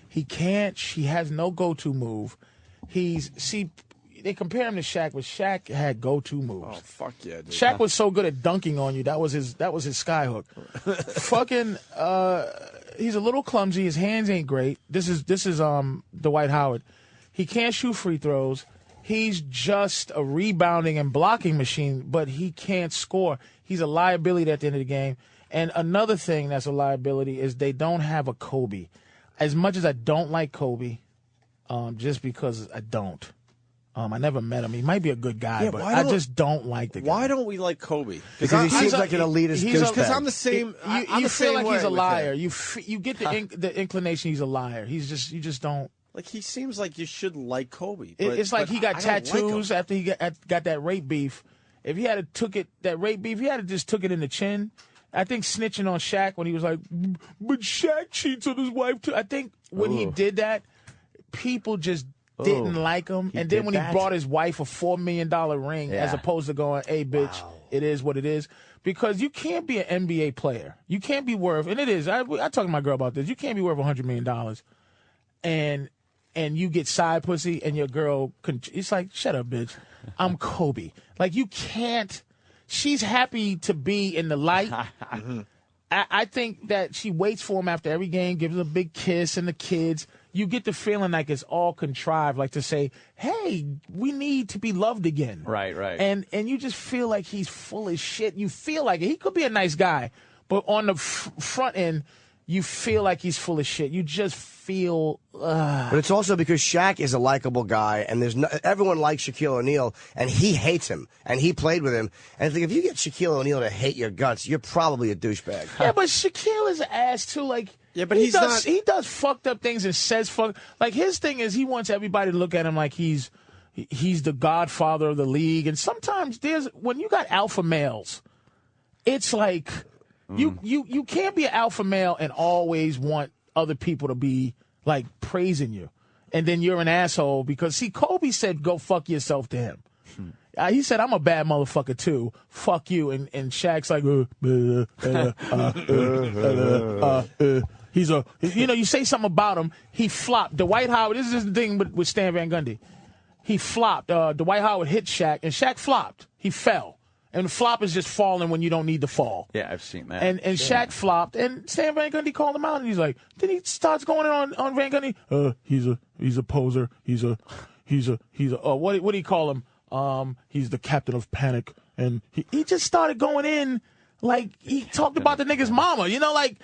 He can't. He has no go-to move. They compare him to Shaq, but Shaq had go-to moves. Oh, fuck yeah, dude. Shaq was so good at dunking on you. That was his skyhook. Fucking he's a little clumsy. His hands ain't great. This is Dwight Howard. He can't shoot free throws. He's just a rebounding and blocking machine, but he can't score. He's a liability at the end of the game. And another thing that's a liability is they don't have a Kobe. As much as I don't like Kobe, just because I don't. I never met him. He might be a good guy, but I just don't like the guy. Why don't we like Kobe? Because he seems like an elitist douchebag. Because I'm the same. You feel like he's a liar. Him. You get the inclination he's a liar. You just don't. Like, he seems like you should like Kobe. It's like he got tattoos after he got that rape beef. If he had that rape beef, he had to just took it in the chin. I think snitching on Shaq when he was like, but Shaq cheats on his wife too. I think when he did that, people just didn't like him. And then when he brought his wife a $4 million ring as opposed to going, hey, bitch, it is what it is. Because you can't be an NBA player. You can't be worth, and it is, I talked to my girl about this, you can't be worth $100 million and you get side pussy and your girl, it's like, shut up, bitch. I'm Kobe. Like, you can't. She's happy to be in the light. I think that she waits for him after every game, gives him a big kiss and the kids. You get the feeling like it's all contrived, like to say, hey, we need to be loved again. Right. And you just feel like he's full of shit. You feel like it. He could be a nice guy, but on the front end, you feel like he's full of shit. You just feel. But it's also because Shaq is a likable guy, and everyone likes Shaquille O'Neal, and he hates him, and he played with him. And it's like, if you get Shaquille O'Neal to hate your guts, you're probably a douchebag. Yeah, but Shaquille is an ass too. Like, yeah, but he does fucked up things and says fuck. Like, his thing is he wants everybody to look at him like he's the godfather of the league. And sometimes when you got alpha males, it's like. You can't be an alpha male and always want other people to be, like, praising you. And then you're an asshole because, see, Kobe said, go fuck yourself to him. He said, I'm a bad motherfucker, too. Fuck you. And Shaq's like, he's a, you say something about him, he flopped. Dwight Howard, this is the thing with Stan Van Gundy. He flopped. Dwight Howard hit Shaq, and Shaq flopped. He fell. And flop is just falling when you don't need to fall. Yeah, I've seen that. And Shaq flopped, and Stan Van Gundy called him out, and he's like, then he starts going on Van Gundy. He's a poser. He's a what do you call him? He's the captain of panic, and he just started going in like he talked about the nigga's mama. You know, like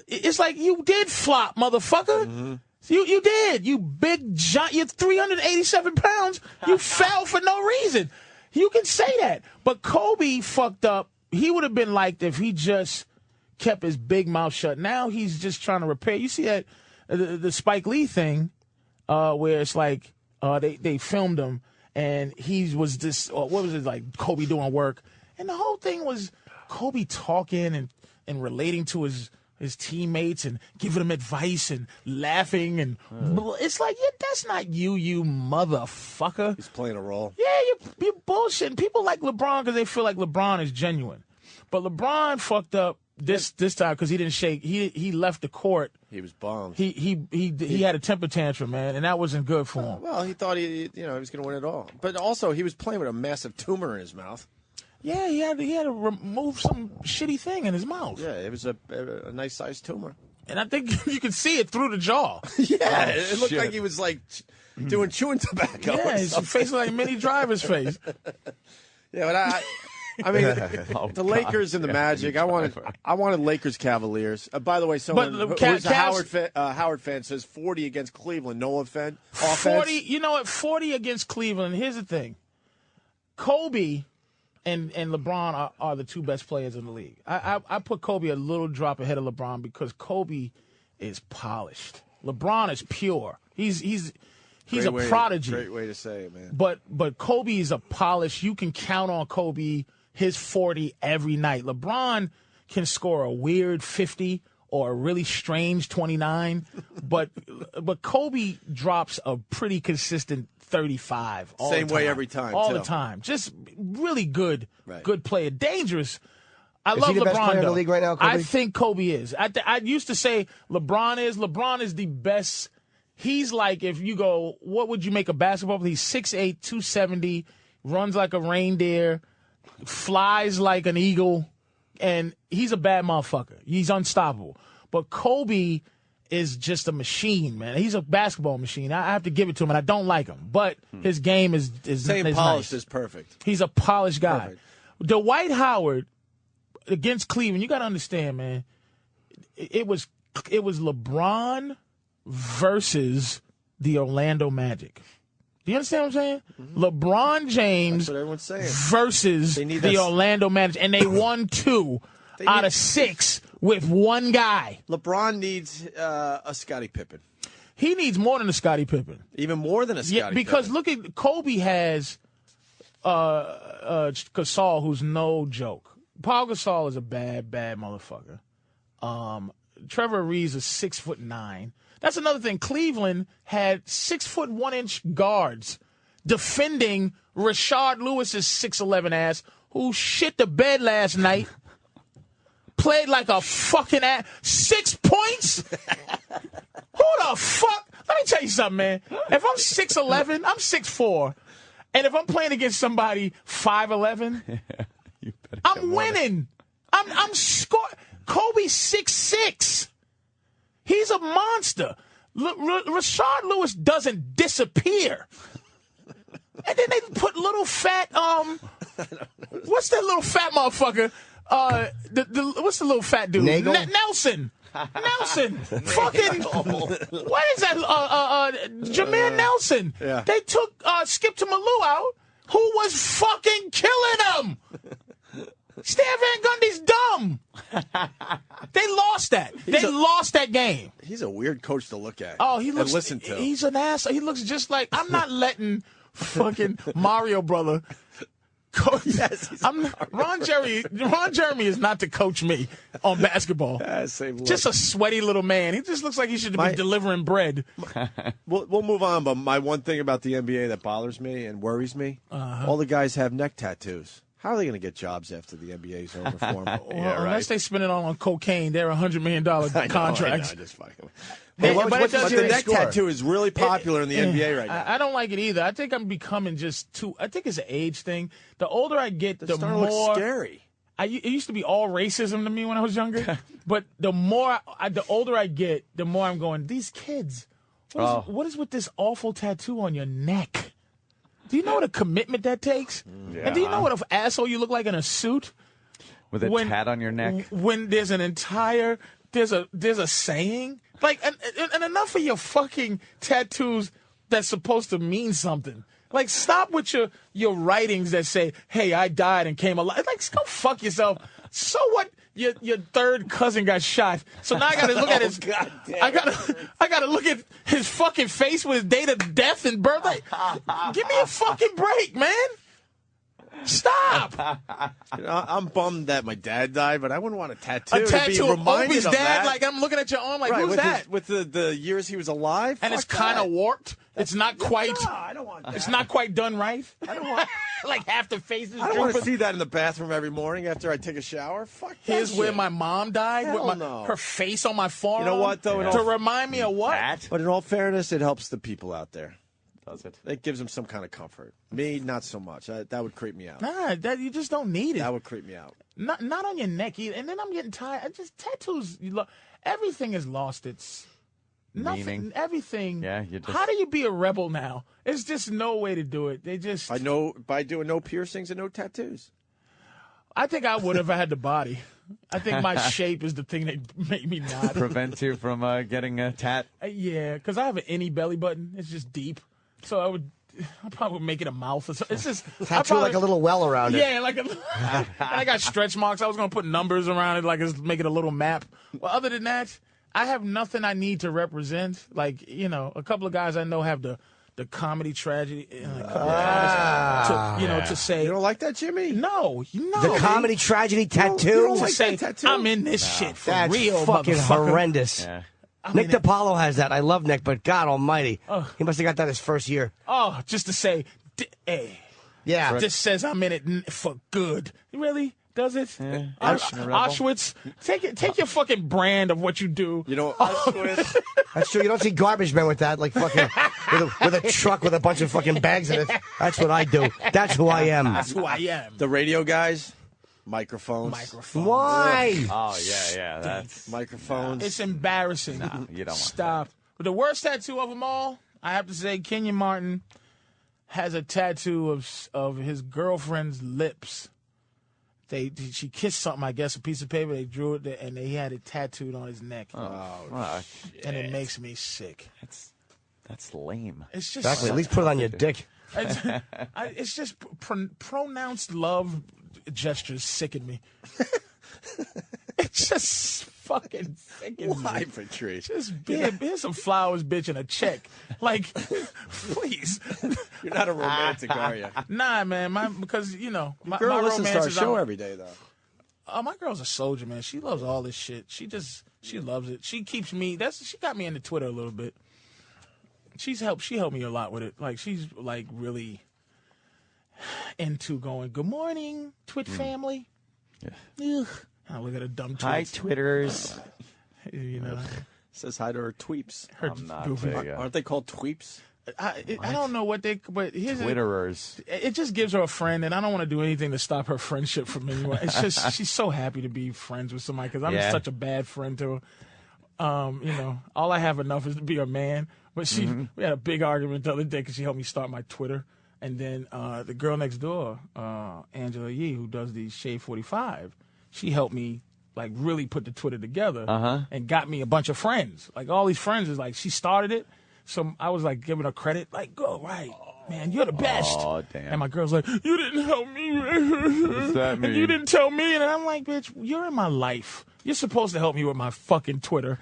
it's like you did flop, motherfucker. Mm-hmm. You did. You big giant. You're 387 pounds. You fell for no reason. You can say that. But Kobe fucked up. He would have been liked if he just kept his big mouth shut. Now he's just trying to repair. You see that the Spike Lee thing where it's like they filmed him and he was this, what was it, like Kobe doing work. And the whole thing was Kobe talking and relating to his teammates and giving them advice and laughing and it's like, yeah, that's not you motherfucker. He's playing a role. Yeah, you're bullshitting. People like LeBron because they feel like LeBron is genuine. But LeBron fucked up this time because he didn't shake. He left the court. He was bummed. He had a temper tantrum, man, and that wasn't good for him. Well, he thought he was going to win it all. But also, he was playing with a massive tumor in his mouth. Yeah, he had to remove some shitty thing in his mouth. Yeah, it was a nice sized tumor. And I think you could see it through the jaw. Yeah, it looked like he was like doing chewing tobacco. Yeah, his face looked like Minnie Driver's face. Yeah, but I mean, the Lakers and the Magic. I wanted Lakers Cavaliers. By the way, someone who's a Howard fan says 40 against Cleveland. No offense. 40. You know what? 40 against Cleveland. Here's the thing. Kobe and LeBron are the two best players in the league. I put Kobe a little drop ahead of LeBron because Kobe is polished. LeBron is pure. He's a prodigy. Great way to say it, man. But Kobe is a polish. You can count on Kobe, his 40 every night. LeBron can score a weird 50 or a really strange 29, but Kobe drops a pretty consistent 35 all Same the time. way every time. All too. the time. Just really good, Right. good player. Dangerous. I Is love he the LeBron, best player in the though. league right now, Kobe? I think Kobe is. I used to say LeBron is. LeBron is the best. He's like, if you go, what would you make a basketball player? He's 6'8", 270, runs like a reindeer, flies like an eagle, and he's a bad motherfucker. He's unstoppable. But Kobe is just a machine, man. He's a basketball machine. I have to give it to him, and I don't like him. But his game is Saying polished nice. is perfect. He's a polished guy. Perfect. Dwight Howard against Cleveland, you got to understand, man, it was LeBron versus the Orlando Magic. Do you understand what I'm saying? Mm-hmm. LeBron James That's what everyone's saying. versus the Orlando Magic, and they won 2 out of 6 with one guy. LeBron needs a Scottie Pippen. He needs more than a Scottie Pippen. Even more than a Scottie Pippen. Because look at Kobe has Gasol, who's no joke. Paul Gasol is a bad motherfucker. Trevor Ariza is 6'9". That's another thing. Cleveland had 6'1" guards defending Rashard Lewis's 6'11" ass, who shit the bed last night. Played like a fucking ass. 6 points? Who the fuck? Let me tell you something, man. If I'm 6'11", I'm 6'4", and if I'm playing against somebody 5'11", I'm winning. I'm scoring. Kobe's 6'6". He's a monster. Rashard Lewis doesn't disappear. And then they put little fat, what's that little fat motherfucker? What's the little fat dude? Nelson. Fucking, what is that? Jameer Nelson. Yeah. They took Skip to Malou out, who was fucking killing him. Stan Van Gundy's dumb. They lost that. They lost that game. He's a weird coach to look at. Oh, he looks. And listen to. He's an ass. He looks just like. I'm not letting fucking Mario brother. Coach. Yes, Ron Jeremy is not to coach me on basketball. Same look. Just a sweaty little man. He just looks like he should be delivering bread. We'll move on, but my one thing about the NBA that bothers me and worries me, all the guys have neck tattoos. How are they going to get jobs after the NBA's over for them? Well, unless they spend it all on cocaine, they're $100 million contracts. I just fucking. Hey, but the neck score? tattoo is really popular in the NBA right now. I don't like it either. I think I'm becoming just too. I think it's an age thing. The older I get, the starting to more look scary. It used to be all racism to me when I was younger, but the older I get, the more I'm going. These kids, what is with this awful tattoo on your neck? Do you know what a commitment that takes? Yeah. And do you know what an asshole you look like in a suit? With a tat on your neck? When there's an entire, there's a saying. Like, and enough of your fucking tattoos that's supposed to mean something. Like, stop with your writings that say, hey, I died and came alive. Like, go fuck yourself. So what? Your third cousin got shot. So now I gotta look at his. I gotta look at his fucking face with his date of death and birthday. Give me a fucking break, man. Stop. I'm bummed that my dad died, but I wouldn't want a tattoo. A tattoo to be of Opie's dad. that. Like, I'm looking at your arm. Like, right, who's with that? With the years he was alive, and it's kind of warped. It's not quite. No, I don't want that. It's not quite done right. I don't want. Like half the face is. I don't want to see that in the bathroom every morning after I take a shower. Fuck that. Here's shit. where my mom died. Hell with no. Her face on my forearm. You know what, though? To remind me of what? That? But in all fairness, it helps the people out there. Does it? It gives them some kind of comfort. Me, not so much. That would creep me out. Nah, you just don't need it. That would creep me out. Not on your neck either. And then I'm getting tired. Tattoos. Everything has lost its nothing. Meaning. Everything. Yeah, you just. How do you be a rebel now? There's just no way to do it. They just. By doing no piercings and no tattoos. I think I would if I had the body. I think my shape is the thing that made me not. Prevent you from getting a tat? Yeah, because I have an any belly button. It's just deep. So I probably would make it a mouth or something. It's just tattoo like a little well around it. Yeah, like and I got stretch marks. I was gonna put numbers around it, like make it a little map. Well, other than that, I have nothing I need to represent. Like, a couple of guys I know have the comedy tragedy. To say you don't like that, Jimmy? No, the comedy tragedy tattoo. You don't to like say that tattoo? I'm in this shit for That's real. fucking horrendous. Yeah. Nick DiPaolo has that. I love Nick, but God Almighty, he must have got that his first year. Oh, just to say, hey, yeah, this says I'm in it for good. Really? Does it? Yeah. Auschwitz? Take your fucking brand of what you do. Auschwitz. That's true. You don't see garbage men with that, like fucking with a truck with a bunch of fucking bags in it. That's what I do. That's who I am. That's who I am. The radio guys. Microphones. Why? Oh, yeah. That's microphones. It's embarrassing. No, you don't want Stop. But the worst tattoo of them all, I have to say, Kenyon Martin has a tattoo of his girlfriend's lips. She kissed something, I guess, a piece of paper. They drew it, and he had it tattooed on his neck. shit. And it makes me sick. That's lame. It's just Exactly. At least put it on your dick. It's just pronounced love gestures sicken me. It's just fucking sicken Why, me. Patrice? Just here's some flowers, bitch, and a check. Like, please. You're not a romantic, are you? Nah, man. Because my Girl listens to our romance is show every day, though. Oh, my girl's a soldier, man. She loves all this shit. She loves it. She keeps me. She got me into Twitter a little bit. She helped me a lot with it. Like, she's like really into going, good morning, Twit family. Yeah. Ugh. I look at a dumb tweets. Hi, Twitters. Says hi to her tweeps. I'm not big. Aren't they called tweeps? I don't know what but here's Twitterers. It just gives her a friend, and I don't want to do anything to stop her friendship from anyone. It's just she's so happy to be friends with somebody because I'm such a bad friend to her. All I have enough is to be a man. But we had a big argument the other day because she helped me start my Twitter. And then the girl next door, Angela Yee, who does the Shade 45, she helped me like really put the Twitter together and got me a bunch of friends. Like all these friends is like she started it. So I was like giving her credit, like, go right. Man, you're the best. Oh, damn. And my girl's like, you didn't help me. What's that mean? And you didn't tell me. And I'm like, bitch, you're in my life. You're supposed to help me with my fucking Twitter.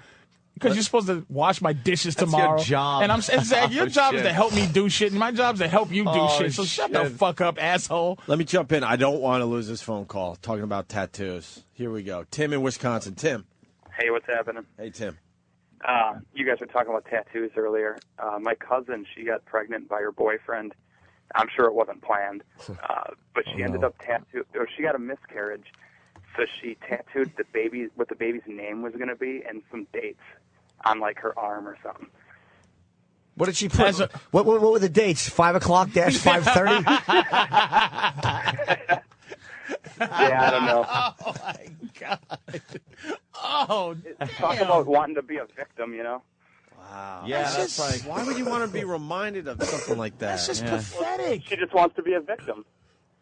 Because you're supposed to wash my dishes tomorrow. Your job. And I'm saying your job is to help me do shit, and my job is to help you do shit. So shut the fuck up, asshole. Let me jump in. I don't want to lose this phone call talking about tattoos. Here we go. Tim in Wisconsin. Tim. Hey, what's happening? Hey, Tim. You guys were talking about tattoos earlier. My cousin, she got pregnant by her boyfriend I'm sure it wasn't planned, but she ended up she got a miscarriage, so she tattooed what the baby's name was going to be and some dates on like her arm or something. What did she put? What were the dates? 5 o'clock - 5:30. Yeah, I don't know. Oh my God! Oh, talk about wanting to be a victim, you know? Wow. Yeah, that's like. Why would you want to be reminded of something like that? That's just pathetic. She just wants to be a victim.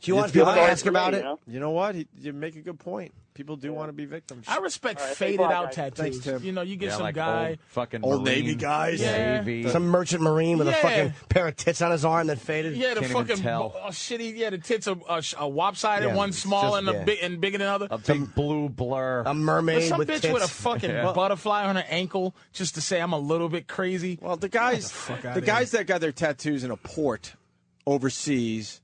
She wants people to ask about it. You know what? You make a good point. People do want to be victims. I respect faded out tattoos. Thanks, Tim. You know, you get some like guy, old fucking old Marine, Navy guys, Navy. Some merchant Marine with a fucking pair of tits on his arm that faded. the Can't fucking even tell. shitty. Yeah, the tits are lopsided, Yeah, one it's small just- and and bigger than the other. A big blue blur. A mermaid Some with bitch tits. with a fucking butterfly on her ankle just to say I'm a little bit crazy. Well, the guys, the guys that got their tattoos in a port overseas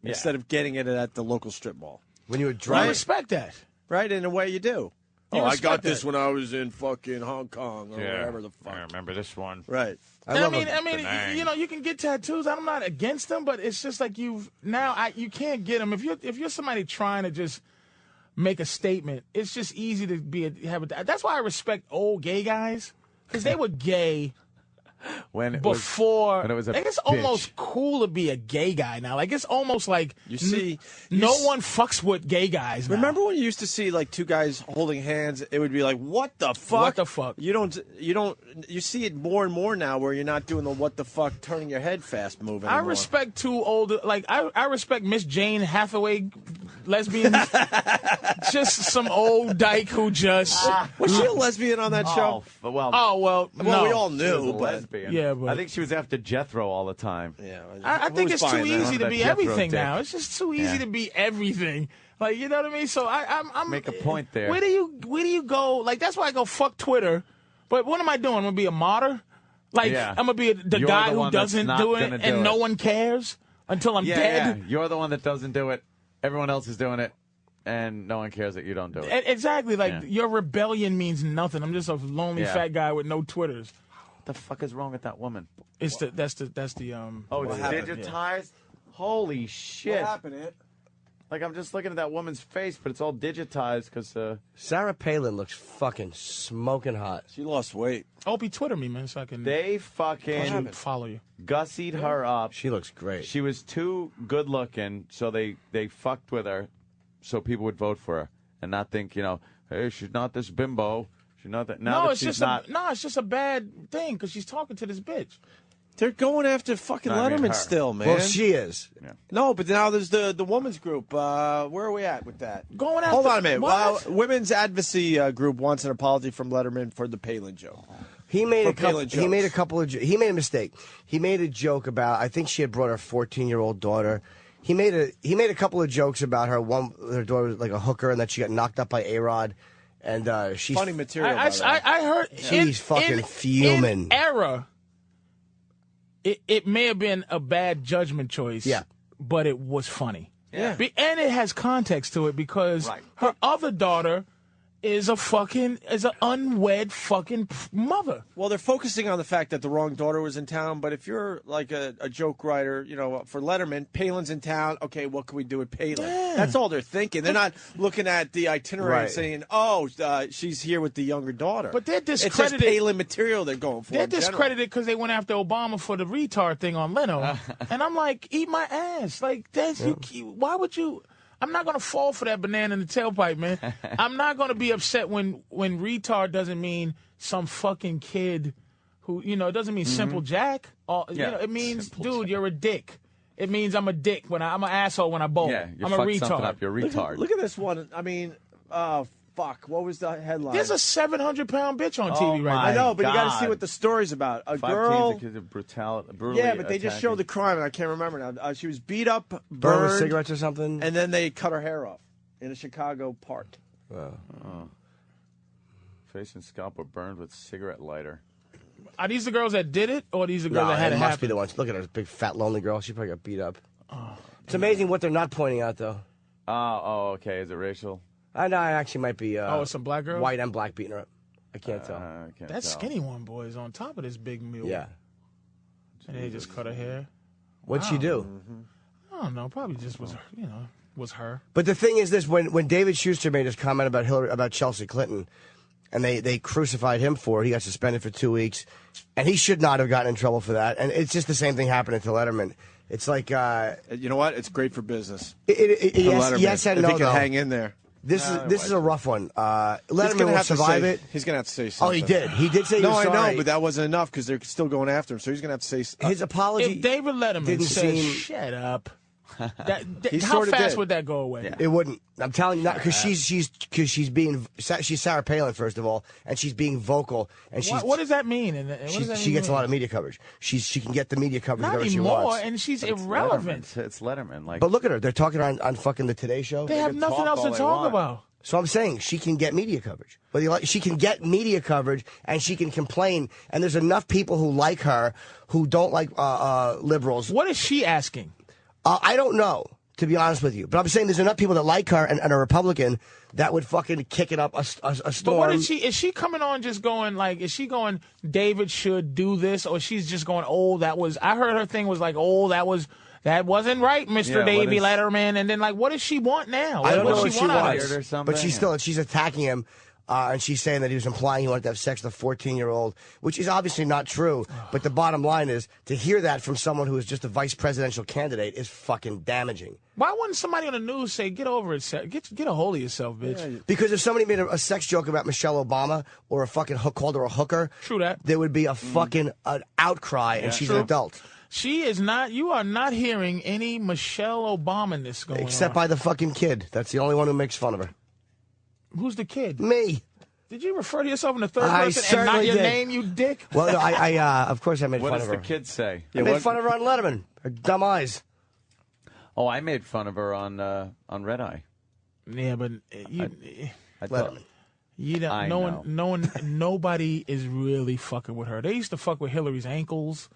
instead of getting it at the local strip mall. When you were I driving. respect that. Right? In a way you do. You I respect got this that. when I was in fucking Hong Kong or whatever the fuck. I remember this one. Right. I mean, you know, you can get tattoos. I'm not against them, but it's just like you can't get them if you're somebody trying to just make a statement. It's just easy to have a. That's why I respect old gay guys because they were gay. When it Before, when it was a like it's bitch. almost cool to be a gay guy now. Like it's almost like You see, no one fucks with gay guys now. Remember when you used to see like two guys holding hands? It would be like, "What the fuck? What the fuck?" You see it more and more now, where you're not doing the "what the fuck," turning your head fast move anymore. I respect two older, like I respect Miss Jane Hathaway lesbians. Just some old dyke who just Was she a lesbian on that show? well, no. We all She was knew, a but lesbian. Yeah, but I think she was after Jethro all the time. yeah, I think who's it's too buying that? easy to That be Jethro everything dick. now. It's just too easy Yeah. to be everything. Like you know what I mean? So I'm Make a point there. Where do you go? Like that's why I go fuck Twitter. But what am I doing? I'm gonna be a martyr. Like Yeah. I'm gonna be the You're guy the who one that's doesn't not do it, gonna do and no it. one cares until I'm dead. Yeah, you're the one that doesn't do it. Everyone else is doing it, and no one cares that you don't do it. Exactly. Like Yeah. your rebellion means nothing. I'm just a lonely Yeah. fat guy with no Twitters. What the fuck is wrong with that woman? That's the Oh, it's happened? digitized? Holy shit. It? Like, I'm just looking at that woman's face, but it's all digitized because, Sarah Palin looks fucking smoking hot. She lost weight. Opie, Twitter me, man, so I can they fucking follow you. gussied her up. She looks great. She was too good looking, so they fucked with her so people would vote for her and not think, hey, she's not this bimbo. She's not that. Now No, that it's she's just not. it's just a bad thing because she's talking to this bitch. They're going after fucking I mean, Letterman her. still, man. Well, she is. No, but now there's the women's group. Where are we at with that? Going Hold after- on a minute. what? Women's advocacy group wants an apology from Letterman for the Palin joke. He made For Palin he made a jokes. couple of he made a mistake. He made a joke about I think she had brought her 14-year-old daughter. He made a couple of jokes about her her daughter was like a hooker and that she got knocked up by A-Rod and she's Funny material. I heard She's fucking fuming. In error. It may have been a bad judgment choice. Yeah. But it was funny. Yeah. And it has context to it because Right. her other daughter is an unwed fucking mother. Well, they're focusing on the fact that the wrong daughter was in town, but if you're like a joke writer, for Letterman, Palin's in town, okay, what can we do with Palin? Yeah. That's all they're thinking. They're not looking at the itinerary and Right. saying, she's here with the younger daughter. But they're It's just discredited. Palin material they're going for. They're in general. discredited because they went after Obama for the retard thing on Leno, and I'm like, eat my ass. Like, why would you? I'm not gonna fall for that banana in the tailpipe, man. I'm not gonna be upset when retard doesn't mean some fucking kid who it doesn't mean simple Jack. It means dude, you're a dick. It means I'm a dick when I'm an asshole when I bowl. Yeah, you I'm a fucked something retard. up. You're a retard. Look at this one. I mean, fuck. What was the headline? There's a 700-pound bitch on Oh, TV right my now. I know, but you got to God. see what the story's about. A 5 girl. teens accused of brutally Yeah, but they just attacking. showed the crime, and I can't remember now. She was beat up, burned with burned, cigarettes or something. and then they cut her hair off in a Chicago park. Face and scalp were burned with cigarette lighter. Are these the girls that did it, or are these the girls No, that had it it must happen? be the ones. Look at her, big fat lonely girl. She probably got beat up. It's amazing what they're not pointing out though. Oh, okay. Is it racial? I know. I actually might be. It's some black girl. White and black beating her up. I can't tell. I can't That tell. skinny one, boy, is on top of this big mule. Yeah. And they just cut her hair. What'd she do? I don't know. Probably just was her. But the thing is this: when David Schuster made his comment about Chelsea Clinton, and they crucified him for it, he got suspended for 2 weeks, and he should not have gotten in trouble for that. And it's just the same thing happening to Letterman. It's like you know what? It's great for business. Yes and no. If he can hang in there. This is a rough one. Letterman will survive it. He's going to have to say something. Oh, he did. He did say he was sorry. I know, but that wasn't enough because they're still going after him. So he's going to have to say his apology. If David Letterman said, "Shut up," how fast would that go away? Yeah. It wouldn't. I'm telling you, not because she's Sarah Palin first of all, and she's being vocal. And what does that mean? She gets a lot of media coverage. She can get the media coverage not wherever anymore, she wants. and she's irrelevant. It's Letterman. But look at her. They're talking on fucking the Today Show. They have nothing else to talk about. So I'm saying she can get media coverage. She can get media coverage, and she can complain. And there's enough people who like her who don't like liberals. What is she asking? I don't know, to be honest with you. But I'm saying there's enough people that like her and are Republican that would fucking kick it up a storm. But what is she? Is she coming on just going like? Is she going? David should do this, or she's just going? Oh, that was. I heard her thing was like, oh, that wasn't right, Mr. Davey Letterman. And then like, what does she want now? I don't know what she wants. But she's attacking him. And she's saying that he was implying he wanted to have sex with a 14-year-old, which is obviously not true. But the bottom line is, to hear that from someone who is just a vice presidential candidate is fucking damaging. Why wouldn't somebody on the news say, get over it, get a hold of yourself, bitch? Yeah. Because if somebody made a sex joke about Michelle Obama or a fucking called her a hooker, true that, there would be a fucking an outcry, and she's an adult. She is not. You are not hearing any Michelle Obama-ness going on. Except by the fucking kid. That's the only one who makes fun of her. Who's the kid? Me. Did you refer to yourself in the third person and not your name, you dick? Well, no, of course I made fun of her. What does the kid say? I made fun of her on Letterman. Her dumb eyes. Oh, I made fun of her on Red Eye. Yeah, but Letterman. Nobody is really fucking with her. They used to fuck with Hillary's ankles.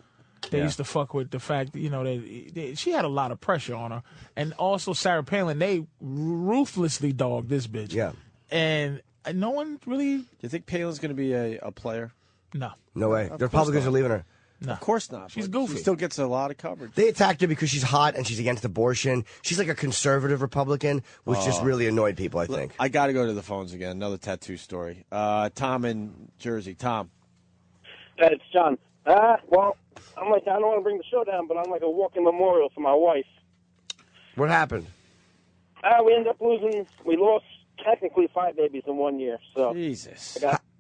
They used to fuck with the fact, that she had a lot of pressure on her. And also Sarah Palin, they ruthlessly dogged this bitch. Yeah. And no one really... Do you think Palin's going to be a player? No. No way. The Republicans are leaving her. No. Of course not. She's goofy. She still gets a lot of coverage. They attacked her because she's hot and she's against abortion. She's like a conservative Republican, which just really annoyed people, I think. I got to go to the phones again. Another tattoo story. Tom in Jersey. Tom. It's John. Well, I don't want to bring the show down, but I'm like a walking memorial for my wife. What happened? We lost technically 5 babies in 1 year. So Jesus.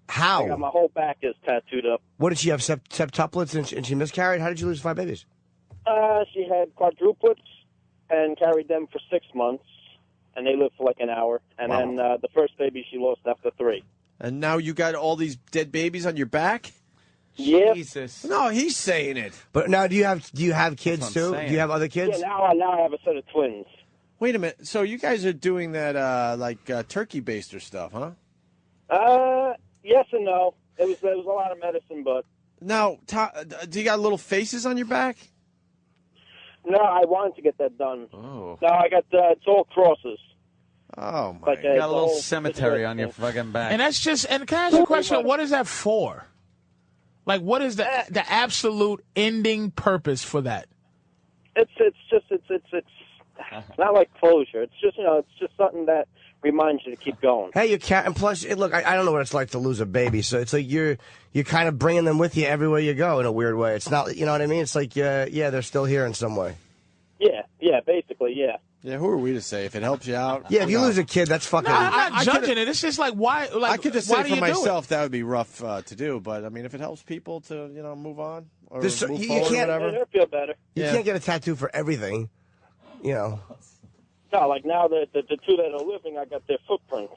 How? I got my whole back is tattooed up. What did she have, septuplets, and she miscarried? How did you lose 5 babies? She had quadruplets and carried them for 6 months, and they lived for like an hour. And then the first baby she lost after 3. And now you got all these dead babies on your back? Yeah. Jesus. No, he's saying it. But now, do you have kids too? Do you have other kids? Yeah, now I have a set of twins. Wait a minute. So you guys are doing that turkey baster stuff, huh? Yes and no. There was a lot of medicine, but now, do you got little faces on your back? No, I wanted to get that done. Oh. No, I got it's all crosses. Oh my! Like, you got a little cemetery on your fucking back. And that's just. And can I ask you a question? What is that for? Like, what is the absolute ending purpose for that? It's not like closure. It's just it's just something that reminds you to keep going. Hey, you can't. And plus, look, I don't know what it's like to lose a baby. So it's like you're kind of bringing them with you everywhere you go in a weird way. It's not, you know what I mean? It's like they're still here in some way. Yeah, basically, yeah. Yeah, who are we to say if it helps you out? Yeah, if you lose a kid, that's fucking. No, I'm not judging it. It's just like why? Like I could just say for myself that would be rough to do, but I mean, if it helps people to move on or move forward, you can't. It'll feel better. You can't get a tattoo for everything, No, like now the two that are living, I got their footprints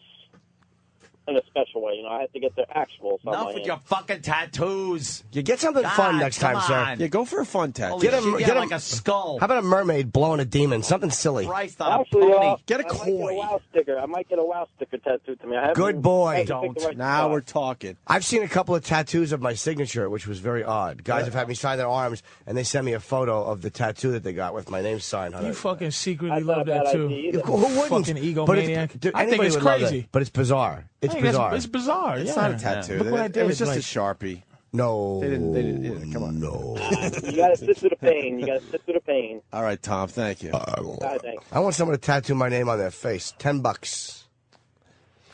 in a special way. I had to get their actuals. Enough with your fucking tattoos. You get something fun next time, sir. Yeah, go for a fun tattoo. Get like a skull. How about a mermaid blowing a demon? Something silly. Christ on Actually, a pony. Get a koi. I might get a wow sticker tattooed to me. Good boy. Don't. Now we're talking. I've seen a couple of tattoos of my signature, which was very odd. Guys have had me sign their arms, and they send me a photo of the tattoo that they got with my name signed on it. You fucking secretly love that too. Who wouldn't? Fucking egomaniac. I think it's would love crazy. that, but it's bizarre. It's bizarre. It's bizarre. It's not a tattoo. Look what I did. It was just a Sharpie. No. They didn't. Yeah, come on. No. You gotta sit through the pain. All right, Tom. Thank you. Thanks. I want someone to tattoo my name on their face. $10.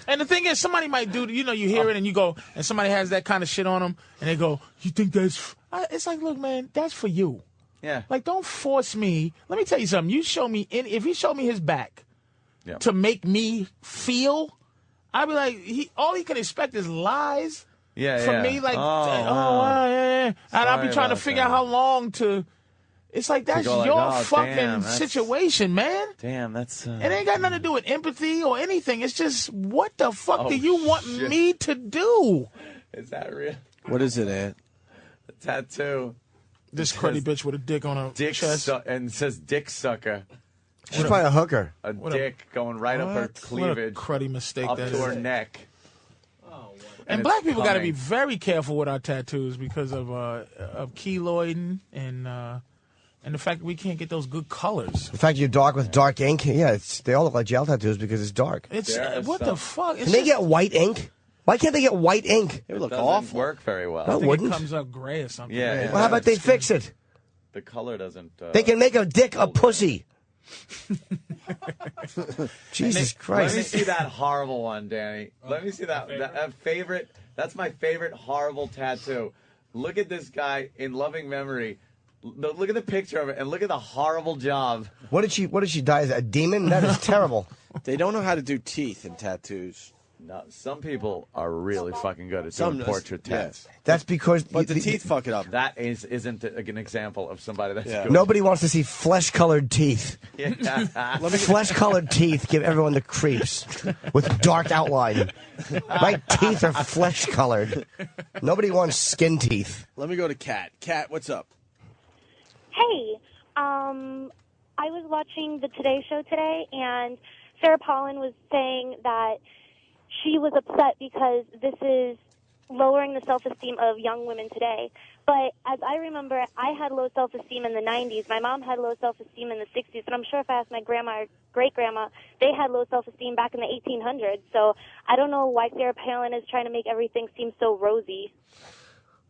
And the thing is, somebody might do, you hear it and you go, and somebody has that kind of shit on them, and they go, you think that's, it's like, look, man, that's for you. Yeah. Like, don't force me. Let me tell you something. If he showed me his back to make me feel, I'd be like, all he can expect is lies from me. Like, yeah. And I'll be trying to figure out how long to. It's like, that's your fucking situation, man. Damn, that's. It ain't got nothing to do with empathy or anything. It's just, what the fuck do you want me to do? Is that real? What is it, Ant? The tattoo. This cruddy bitch with a dick on her chest. And it says dick sucker. She's probably a hooker. A dick going right up her cleavage. What a cruddy mistake up that to is. her neck. And black people got to be very careful with our tattoos because of keloiding and the fact that we can't get those good colors. The fact you're dark with dark ink, they all look like gel tattoos because it's dark. It's what the fuck? Can they get white ink? Why can't they get white ink? It would look doesn't awful. work very well. No, it wouldn't. It comes up gray or something. Yeah. Well, how about they fix it? The color doesn't. They can make a dick a pussy. Jesus Christ. Let me see that horrible one, Danny. Let me see that favorite. That's my favorite horrible tattoo. Look at this guy in loving memory. Look at the picture of it, and look at the horrible job. What did she die as? A demon? That is terrible. They don't know how to do teeth in tattoos. No, some people are really fucking good at doing portrait tats. That's because... But the teeth fuck it up. That isn't an example of somebody that's good. Nobody wants to see flesh-colored teeth. Flesh-colored teeth give everyone the creeps with dark outline. My teeth are flesh-colored. Nobody wants skin teeth. Let me go to Kat. Kat, what's up? Hey, I was watching the Today Show today, and Sarah Palin was saying that she was upset because this is lowering the self-esteem of young women today. But as I remember, I had low self-esteem in the 90s. My mom had low self-esteem in the 60s. And I'm sure if I asked my grandma or great-grandma, they had low self-esteem back in the 1800s. So I don't know why Sarah Palin is trying to make everything seem so rosy.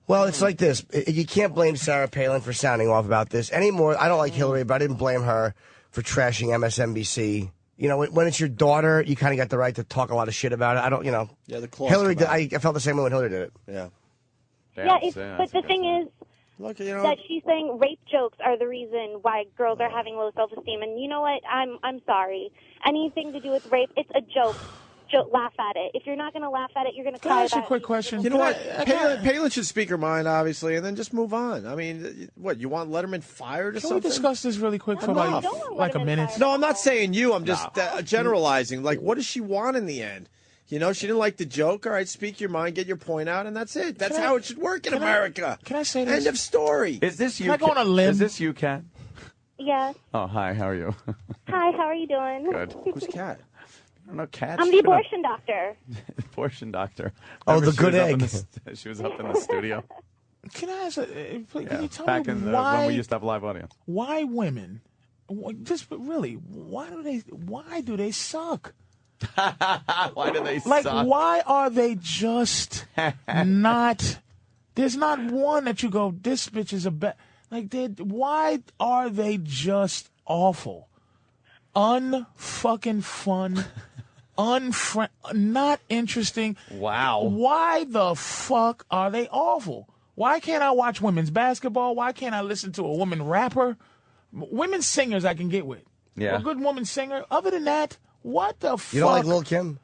Well, it's like this. You can't blame Sarah Palin for sounding off about this anymore. I don't like Hillary, but I didn't blame her for trashing MSNBC. You know, when it's your daughter, you kind of got the right to talk a lot of shit about it. I don't, Yeah, the claws Hillary, come out. I felt the same way when Hillary did it. Yeah. But the thing is Look, that she's saying rape jokes are the reason why girls are having low self-esteem. And you know what? I'm sorry. Anything to do with rape, it's a joke. Laugh at it. If you're not going to laugh at it, you're going to cry. Can I ask you a quick question? You know what? Palin should speak her mind, obviously, and then just move on. I mean, what, you want Letterman fired or something? Can we discuss this really quick for like a minute? No, I'm not saying you. I'm just generalizing. Like, what does she want in the end? You know, she didn't like the joke. All right, speak your mind, get your point out, and that's it. That's how it should work in America. Can I say this? End of story. Is this you? Can I go on a limb? Is this you, Kat? Yes. Oh, hi. How are you? Hi, how are you doing? Good. Who's Kat? I don't know, Kat. I'm the abortion doctor. Abortion doctor. Oh, Remember the good egg. She was up in the studio. Can I ask? Can you tell back me in why? when we used to have live audience. Why women? Just really, why do they suck? Why do they like, suck? why are they just not? There's not one that you go, this bitch is a bad. Like, why are they just awful? Unfucking fun. Not interesting. Wow. Why the fuck are they awful? Why can't I watch women's basketball? Why can't I listen to a woman rapper? Women singers I can get with. Yeah. A good woman singer. Other than that, what the fuck? You don't like Lil' Kim?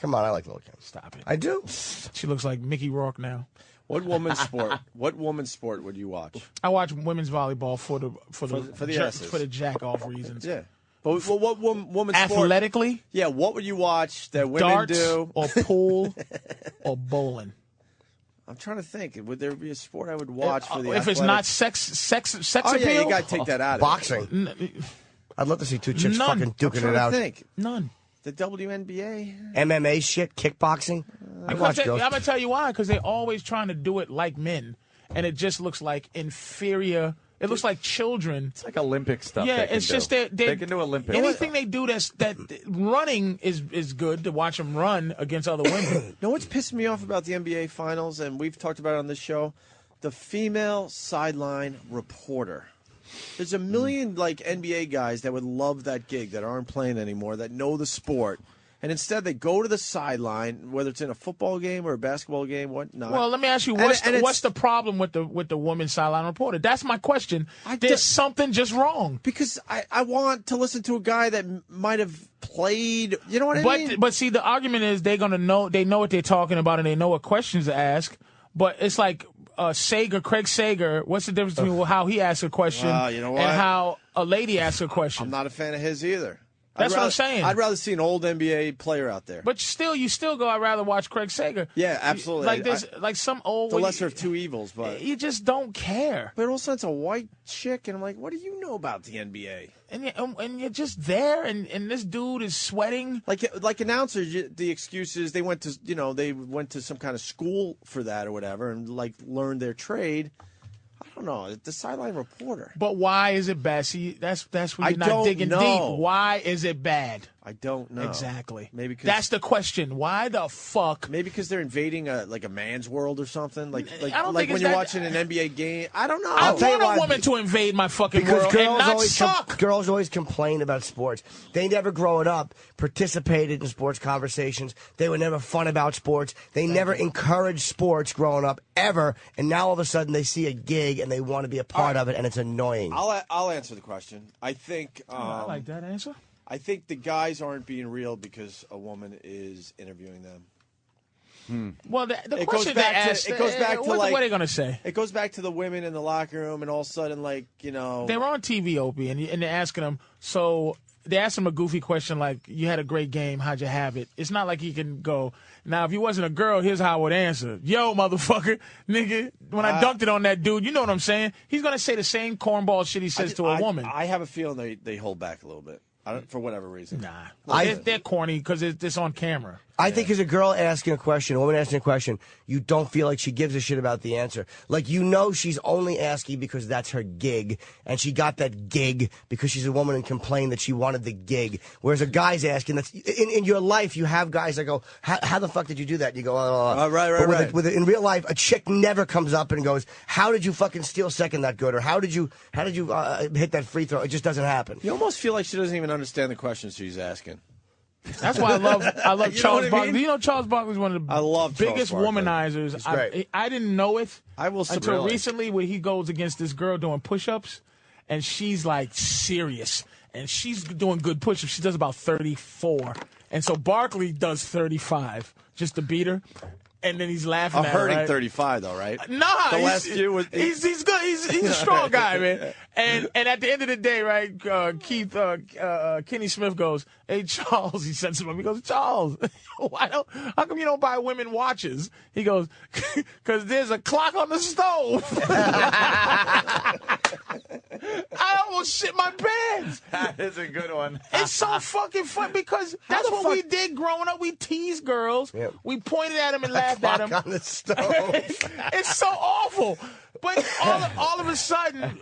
Come on, I like Lil' Kim. Stop it. I do. She looks like Mickey Rourke now. What woman's sport? What woman's sport would you watch? I watch women's volleyball for the jack off reasons. Yeah. But what woman's sport? Athletically? Yeah, what would you watch that women Darts do? Or pool or bowling. I'm trying to think. Would there be a sport I would watch for the if it's not sex oh, appeal? yeah, you got to take that out of Boxing. I'd love to see two chicks None. fucking duking I'm it out. think. None. The WNBA? MMA shit, kickboxing. I watch I'm those. going to tell you why. Because they're always trying to do it like men. And it just looks like inferior. It looks like children. It's like Olympic stuff. Yeah, they can it's do. just they can do Olympics. Anything they do that running is good to watch them run against other women. You know what's pissing me off about the NBA Finals, and we've talked about it on this show? The female sideline reporter. There's a million NBA guys that would love that gig that aren't playing anymore, that know the sport. And instead, they go to the sideline, whether it's in a football game or a basketball game, whatnot. Well, let me ask you, what's the problem with the woman sideline reporter? That's my question. There's something just wrong. Because I want to listen to a guy that might have played. You know what I mean? But see, the argument is they know what they're talking about and they know what questions to ask. But it's like Craig Sager. What's the difference between how he asks a question you know what? and how a lady asks a question? I'm not a fan of his either. That's what I'm saying. I'd rather see an old NBA player out there. But you still go, I'd rather watch Craig Sager. Yeah, absolutely. Like this, like some old. The lesser of two evils, but you just don't care. But also, it's a white chick, and I'm like, what do you know about the NBA? And you're just there, and this dude is sweating. Like announcers, the excuse is they went to some kind of school for that or whatever, and learned their trade. I don't know. The sideline reporter. But why is it bad? See, that's where you're not digging deep. Why is it bad? I don't know. Exactly. Maybe that's the question. Why the fuck? Maybe because they're invading a man's world or something. Like when you're watching an NBA game. I don't know. I want a woman to invade my fucking world and not suck. Girls always complain about sports. They never, growing up, participated in sports conversations. They were never fun about sports. They never encouraged sports growing up, ever. And now all of a sudden they see a gig and they want to be a part of it, and it's annoying. I'll answer the question. I think I like that answer. I think the guys aren't being real because a woman is interviewing them. Well, the question they asked, it goes back to what are they going to say? It goes back to the women in the locker room, and all of a sudden, they're on TV, Opie, and they're asking them. So they asked him a goofy question like, "You had a great game. How'd you have it?" It's not like he can go, "Now, if you wasn't a girl, here's how I would answer. Yo, motherfucker, nigga, when I dunked it on that dude, you know what I'm saying?" He's going to say the same cornball shit he says to a woman. I have a feeling they hold back a little bit. For whatever reason. Nah. They're corny because it's on camera. I think as a girl asking a question, a woman asking a question, you don't feel like she gives a shit about the answer. Like, she's only asking because that's her gig, and she got that gig because she's a woman and complained that she wanted the gig. Whereas a guy's asking, that's in your life, you have guys that go, how the fuck did you do that? And you go, right. In real life, a chick never comes up and goes, how did you fucking steal second that good? Or how did you hit that free throw? It just doesn't happen. You almost feel like she doesn't even understand the questions she's asking. That's why I love Charles Barkley. You know, Charles Barkley is one of the biggest womanizers. I didn't know it until recently, where he goes against this girl doing push-ups, and she's like serious, and she's doing good push-ups. She does about 34, and so Barkley does 35 just to beat her. And then he's laughing at her. Hurting 35, though, right? Nah, the last year was he's good. He's a strong guy, man. And at the end of the day, right? Kenny Smith goes, "Hey, Charles," he said to him. He goes, "Charles, how come you don't buy women watches?" He goes, "Because there's a clock on the stove." I almost shit my pants. That is a good one. It's so fucking fun because that's what we did growing up. We teased girls. Yep. We pointed at them and laughed at them. On the stove. It's so awful. But all of a sudden,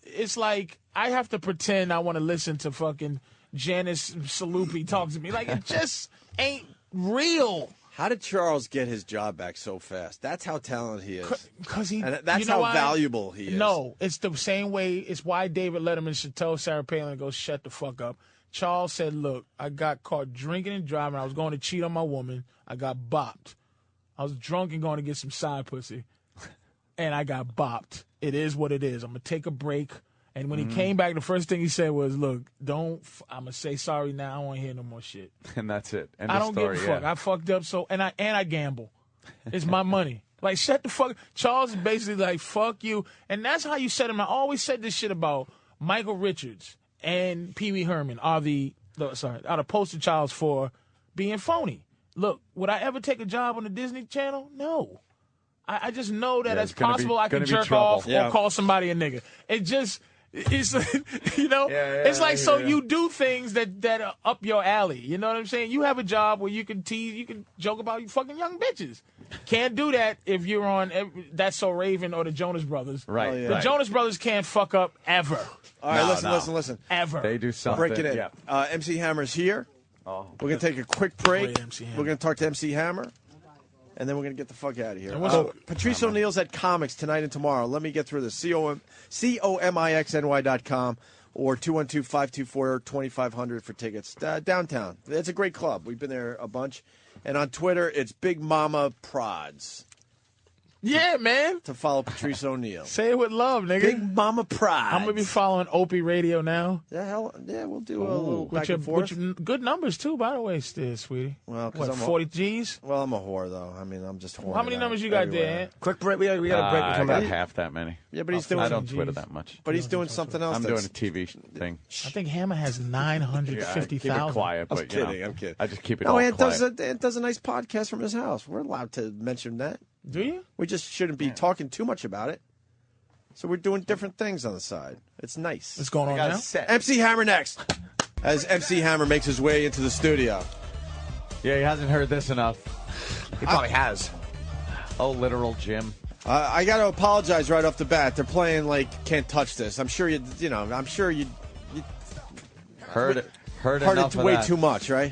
it's like I have to pretend I want to listen to fucking Janice Salupi talk to me. Like, it just ain't real. How did Charles get his job back so fast? That's how talented he is. That's how valuable he is. No, it's the same way. It's why David Letterman should tell Sarah Palin to go shut the fuck up. Charles said, "Look, I got caught drinking and driving. I was going to cheat on my woman. I got bopped. I was drunk and going to get some side pussy, and I got bopped. It is what it is. I'm going to take a break." And when he came back, the first thing he said was, "Look, I'm going to say sorry now. I don't want to hear no more shit." And that's it. I don't give a fuck. I fucked up, and I gamble. It's my money. Like, shut the fuck. Charles is basically like, fuck you. And that's how you set him. I always said this shit about Michael Richards and Pee Wee Herman are the poster childs for being phony. Look, would I ever take a job on the Disney Channel? No. I just know that it's possible I can jerk off or call somebody a nigga. It's it's like you do things that are up your alley. You know what I'm saying? You have a job where you can tease, you can joke about you fucking young bitches. Can't do that if you're on That's So Raven or the Jonas Brothers. Right. The Jonas Brothers can't fuck up ever. All right, listen. Ever. They do something. Break it in. Yeah. MC Hammer's here. Oh. We're going to take a quick break. Great MC Hammer. We're going to talk to MC Hammer. And then we're going to get the fuck out of here. Patrice Hammer. O'Neill's at Comics tonight and tomorrow. Let me get through this. COMIXNY.com or 212-524-2500 for tickets. Downtown. It's a great club. We've been there a bunch. And on Twitter, it's Big Mama Prods. Yeah, man. To follow Patrice O'Neill. Say it with love, nigga. Big Mama Prods. I'm going to be following Opie Radio now. Yeah, we'll do a little back and forth. Good numbers, too, by the way, sweetie. Well, because I'm 40 G's? Well, I'm a whore, though. I mean, I'm just whoring. How many numbers you got everywhere. there, Ant? Quick break. We got a break. I got half that many. Yeah, but he's doing. I don't Twitter that much. But he's doing something else. I'm doing a TV thing. I think Hammer has 950,000. Keep it quiet, but I'm kidding. I just keep it all quiet. Ant does a nice podcast from his house. We're allowed to mention that. Do you? We just shouldn't be talking too much about it. So we're doing different things on the side. It's nice. What's going on now? MC Hammer next. As MC Hammer makes his way into the studio. Yeah, he hasn't heard this enough. He probably has. Oh, literal Jim. I got to apologize right off the bat. They're playing like Can't Touch This. I'm sure you heard it enough way too much, right?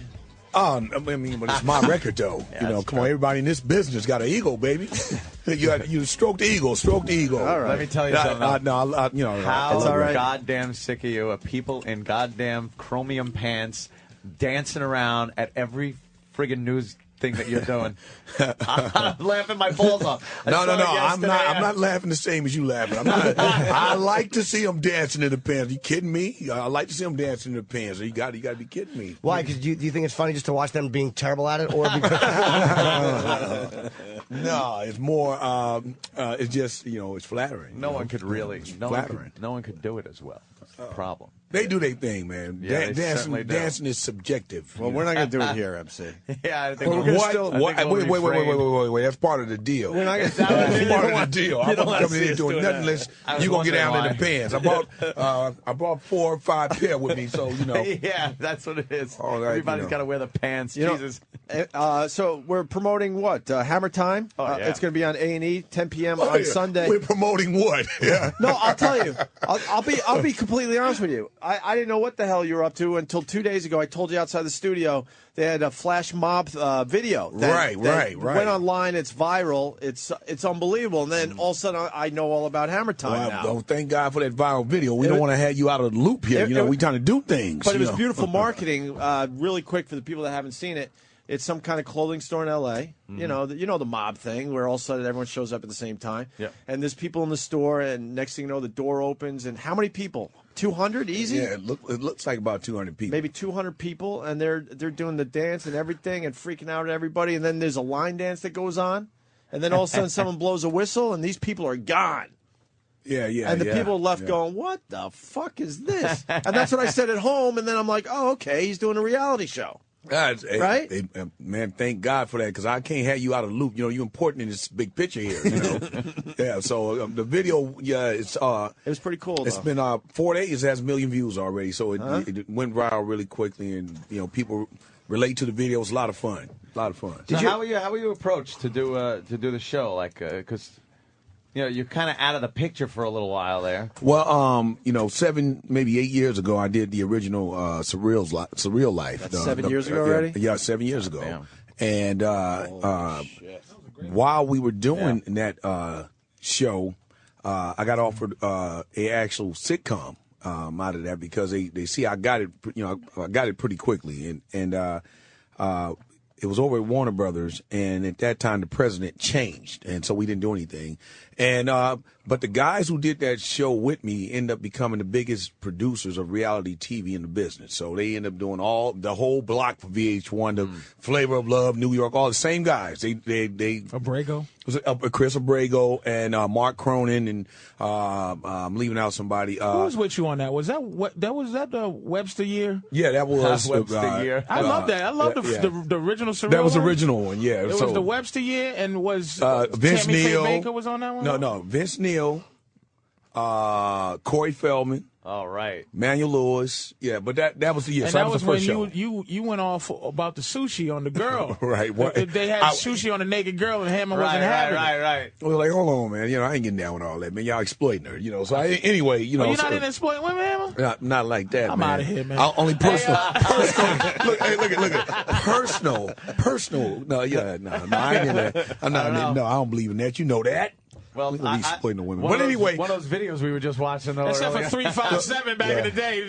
I mean, but it's my record, though. Yeah, Come on, everybody in this business got an ego, baby. you stroke the ego, All right. Let me tell you something. How it's all right. goddamn sick of you of people in goddamn chromium pants dancing around at every friggin' news thing that you're doing. I'm laughing my balls off. No. I'm not laughing the same as you laughing. I like to see them dancing in the pants. Are you kidding me? I like to see them dancing in the pants. You got to be kidding me. Why? Because do you think it's funny just to watch them being terrible at it, or because No, it's more. It's just it's flattering. No one could really. Flattering. No one could do it as well. That's the problem. They do their thing, man. Yeah, they certainly do. Dancing is subjective. Well, we're not going to do it here, MC. Yeah, I think Wait. That's part of the deal. We're not going to That's part of the deal. I'm not coming in doing nothing unless I was you're going to get down wondering in the pants. I brought 4 or 5 pair with me, so Yeah, that's what it is. All right, Everybody's got to wear the pants. Jesus. So we're promoting what? Hammer Time? Oh, yeah. It's going to be on A&E, 10 p.m. on Sunday. We're promoting what? Yeah. No, I'll tell you. I'll be completely honest with you. I didn't know what the hell you were up to until 2 days ago. I told you outside the studio they had a flash mob video. That went online. It's viral. It's unbelievable. And then all of a sudden I know all about Hammer Time now. Well, thank God for that viral video. We don't want to have you out of the loop here. We're trying to do things. But it was beautiful marketing. Really quick for the people that haven't seen it. It's some kind of clothing store in L.A. Mm-hmm. You know the mob thing where all of a sudden everyone shows up at the same time. Yep. And there's people in the store, and next thing you know, the door opens, and how many people? 200 easy? Yeah, it looks like about 200 people. Maybe 200 people, and they're doing the dance and everything and freaking out at everybody. And then there's a line dance that goes on, and then all of a sudden someone blows a whistle, and these people are gone. Yeah. And the people left going, what the fuck is this? And that's what I said at home, and then I'm like, oh, okay, he's doing a reality show. Right? Man, thank God for that, because I can't have you out of the loop. You're important in this big picture here. Yeah, so the video, it was pretty cool, It's been 4 days, it has 1 million views already, so it went viral really quickly, and people relate to the video. It's a lot of fun. How were you approached to do the show? Like, because you're kind of out of the picture for a little while there. Well, 7, maybe 8 years ago, I did the original Surreal Life. That's 7 years ago already? Yeah, 7 years ago. Damn. And while we were doing that show, I got offered a actual sitcom out of that, because they see I got it. I got it pretty quickly, and it was over at Warner Brothers, and at that time the president changed, and so we didn't do anything. And but the guys who did that show with me ended up becoming the biggest producers of reality TV in the business. So they ended up doing the whole block for VH1, the Flavor of Love, New York, all the same guys. They Abrego? Chris Abrego and Mark Cronin, and I'm leaving out somebody. Who was with you on that? Was that the Webster year? Yeah, that was Webster year. I love that. I love the original Surreal. That was the one. original one. Yeah, It was the Webster year, and was Vince Tammy Faye Neal Baker was on that one? No, Vince Neal, Corey Feldman, All right. Manuel Lewis. Yeah, but that was the year. And so that was was the first when show. you went off about the sushi on the girl. Right. Well, They had sushi on the naked girl, and Hammer wasn't having it. Right. Well, like, hold on, man. I ain't getting down with all that, man. Y'all exploiting her, So anyway, You're not in exploiting women, Hammer? Not like that, I'm man. out of here, man. Only personal. Look at personal. No, I ain't in that. I'm not. No, I don't believe in that. You know that. Well, we exploiting the women. One But anyway, one of those videos we were just watching, though. Except for 357 back in the day.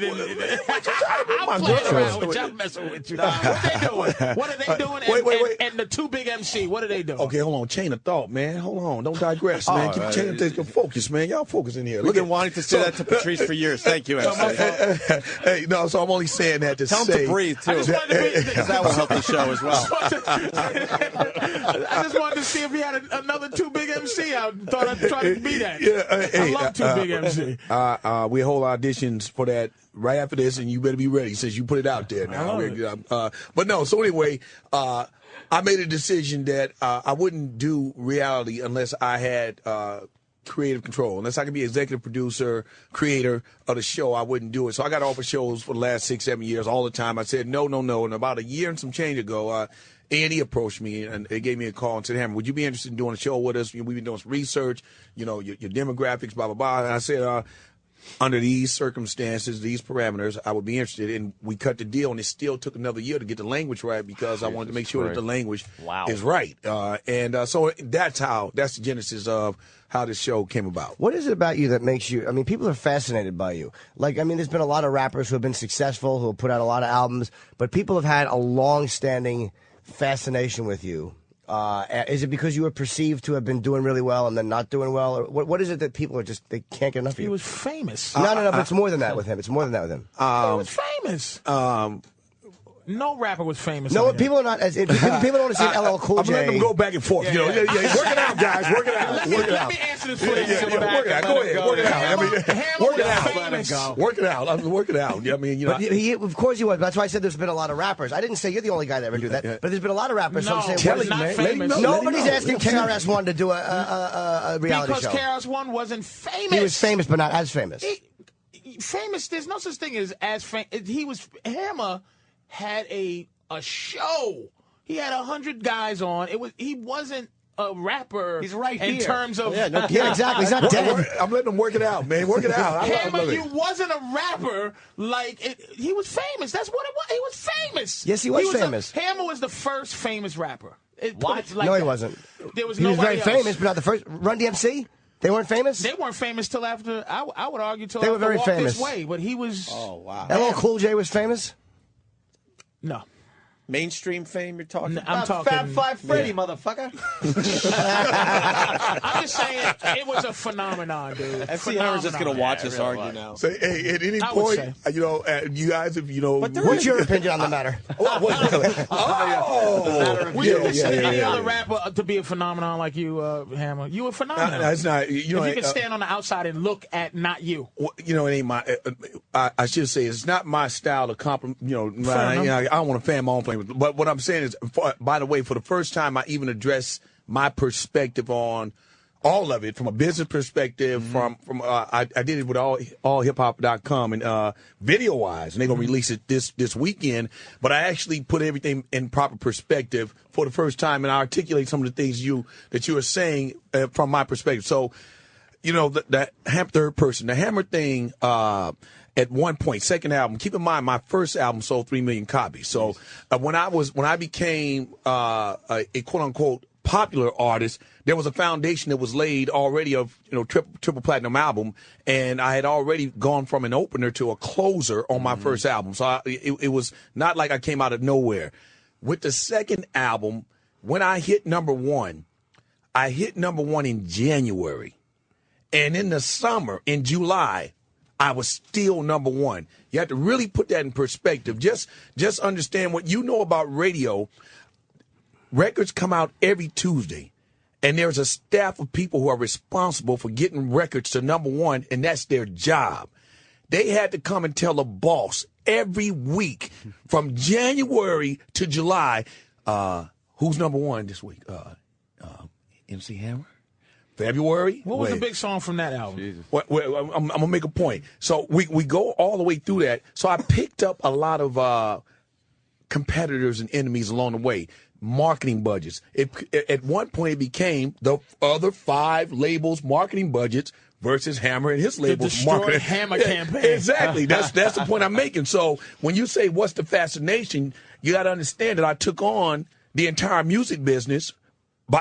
I'm playing around with you. I'm messing with you. What they doing? What are they doing? Wait. And the two big MC, what are they doing? Okay, hold on. Chain of thought, man. Hold on. Don't digress, man. Keep chain of thought. Focus, man. Y'all focus in here. We've been wanting to say that to Patrice for years. Thank you, MC. Hey, no, so I'm only saying that to Tell say. him to breathe, too. Because that will help the show as well. I just wanted to see if he had another two big MC. I thought I'd try to be that. I love two big MC. We hold auditions for that right after this, and you better be ready since you put it out there now. But no, so anyway, I made a decision that I wouldn't do reality unless I had creative control. Unless I could be executive producer, creator of the show, I wouldn't do it. So I got offered shows for the last 6-7 years all the time. I said no. And about a year and some change ago, Andy approached me and they gave me a call and said, Hammer, would you be interested in doing a show with us? We've been doing some research, your demographics, blah, blah, blah. And I said, under these circumstances, these parameters, I would be interested. And we cut the deal, and it still took another year to get the language right because I wanted to make sure that the language is right. So that's the genesis of how this show came about. What is it about you that makes you, people are fascinated by you. There's been a lot of rappers who have been successful, who have put out a lot of albums, but people have had a long-standing fascination with you. Is it because you were perceived to have been doing really well and then not doing well? Or what is it that people are they can't get enough of you? He was famous. No, but it's more than that with him. He was famous. No rapper was famous. No, people are not. People don't want to see LL Cool J. I'm letting them go back and forth. Work it out, guys. Work it out. Let me answer this for you. Work it out. Go ahead. Work it out. Work it out. Work it out. But of course he was. That's why I said there's been a lot of rappers. I didn't say you're the only guy that ever do that. But there's been a lot of rappers. No, so I'm saying, not famous. Nobody's asking KRS-One to do a reality show. Because KRS-One wasn't famous. He was famous, but not as famous. Famous. There's no such thing as famous. Hammer had a show. He had 100 guys on. He wasn't a rapper. He's right in here. terms of exactly. He's not dead. I'm letting him work it out, man. Work it out. Hammer, you wasn't a rapper he was famous. That's what it was. He was famous. Yes, he was famous. Hammer was the first famous rapper. No, he wasn't. There was he was very else. famous, but not the first. Run DMC. They weren't famous? They weren't famous till after, I would argue, till they after were very Walk famous. This Way, but he was... Oh, wow. LL Cool J was famous? No. Mainstream fame you're talking about? I'm talking... Fab Five Freddy, motherfucker. I'm just saying, it was a phenomenon, dude. FC Hammer's just going to watch us argue now. So, hey, at any point, you guys, if you know... What's your opinion on the matter? Would you consider any other rapper to be a phenomenon like you, Hammer? You a phenomenon. That's not... if you could stand on the outside and look at not you. It ain't my... I should say, it's not my style to compliment... I don't want to fan my own flame. But what I'm saying is, by the way, for the first time, I even address my perspective on all of it, from a business perspective, I did it with allhiphop.com and video-wise, and they're going to release it this weekend. But I actually put everything in proper perspective for the first time, and I articulate some of the things that you are saying from my perspective. So, the third person, the Hammer thing, at one point, second album, keep in mind, my first album sold 3 million copies. So when I became a quote-unquote popular artist, there was a foundation that was laid already of triple platinum album, and I had already gone from an opener to a closer on my first album. So it was not like I came out of nowhere. With the second album, when I hit number one in January, and in the summer, in July, I was still number one. You have to really put that in perspective. Just understand what you know about radio. Records come out every Tuesday, and there's a staff of people who are responsible for getting records to number one, and that's their job. They had to come and tell the boss every week from January to July, who's number one this week? MC Hammer. February. What was the big song from that album? Jesus. Well, I'm going to make a point. So we go all the way through that. So I picked up a lot of competitors and enemies along the way. Marketing budgets. At one point, it became the other 5 labels' marketing budgets versus Hammer and his label's marketing. Hammer campaign. Exactly. That's the point I'm making. So when you say what's the fascination, you got to understand that I took on the entire music business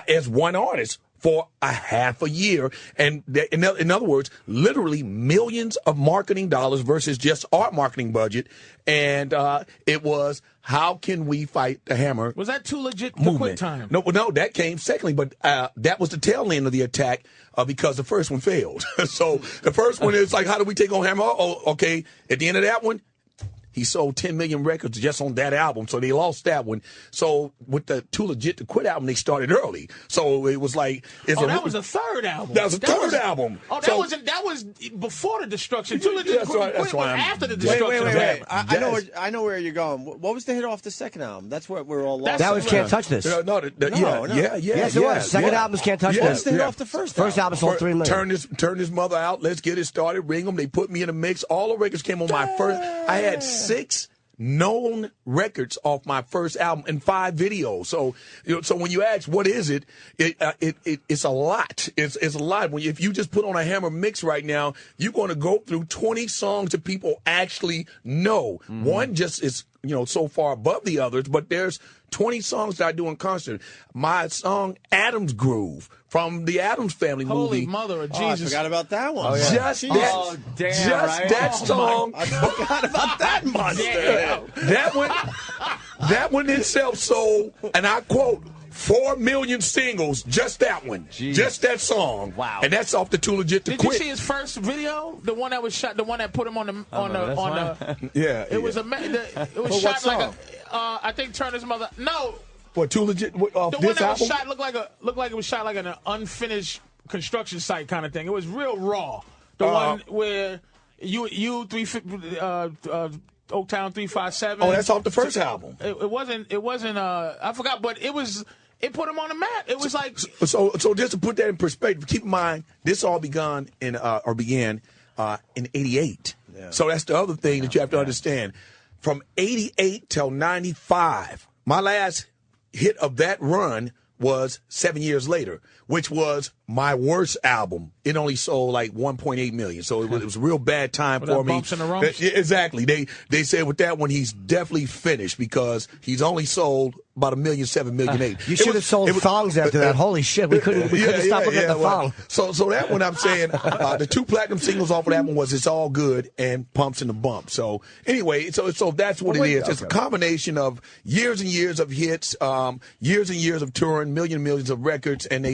as one artist for a half a year. And in other words, literally millions of marketing dollars versus just our marketing budget. And it was, how can we fight the Hammer? Was that too legit to movement? Quit Time? No, that came secondly, but that was the tail end of the attack because the first one failed. So the first one is like, how do we take on Hammer? Oh, okay. At the end of that one, he sold 10 million records just on that album, so they lost that one. So with the Too Legit to Quit album, they started early. So it was like... that was a third album. That was a third album. Oh, that was before the destruction. Too Legit to Quit was after the destruction. Wait. I know where you're going. What was the hit off the second album? That's where we're all lost. That was Can't Touch This. No. Yes, it was. Second album's Can't Touch This. What was the hit off the first album? First album sold 3 million. Turn this mother out. Let's get it started. Ring them. They put me in a mix. All the records came on my first... I had 6 known records off my first album and 5 videos. So, so when you ask what is it, it's a lot. It's a lot. If you just put on a Hammer mix right now, you're going to go through 20 songs that people actually know. Mm-hmm. One just is so far above the others, but there's 20 songs that I do in concert. My song Adam's Groove from the Addams Family movie. Holy Mother of Jesus! I forgot about that one. Oh, yeah. That song. I forgot about that monster. That one itself sold, and I quote, 4 million singles. Just that one. Jeez. Just that song. Wow. And that's off the Too Legit to Quit. Did you see his first video? The one that was shot. The one that put him on the. Yeah. It was shot like I think Turner's Mother. No. What, Too Legit? The one that was shot looked like it was shot like an unfinished construction site kind of thing. It was real raw. The one where you Oaktown 357. Oh, that's off the first album. It wasn't. I forgot, but it was. It put him on the map. It was like. So just to put that in perspective, keep in mind this all began in '88. Yeah. So that's the other thing that you have to understand. From '88 till '95, my last hit of that run was 7 years later, which was my worst album. It only sold like 1.8 million, so it was a real bad time for me. Bumps in the rumps? Exactly. They said with that one he's definitely finished because he's only sold about 1.7 million. You should have sold thongs after that. Holy shit, we couldn't stop looking at the thong. So that one I'm saying the 2 platinum singles off of that one was It's All Good and Pumps in the Bump. So anyway, so that's what it is. Okay. It's a combination of years and years of hits, years and years of touring, millions of records, and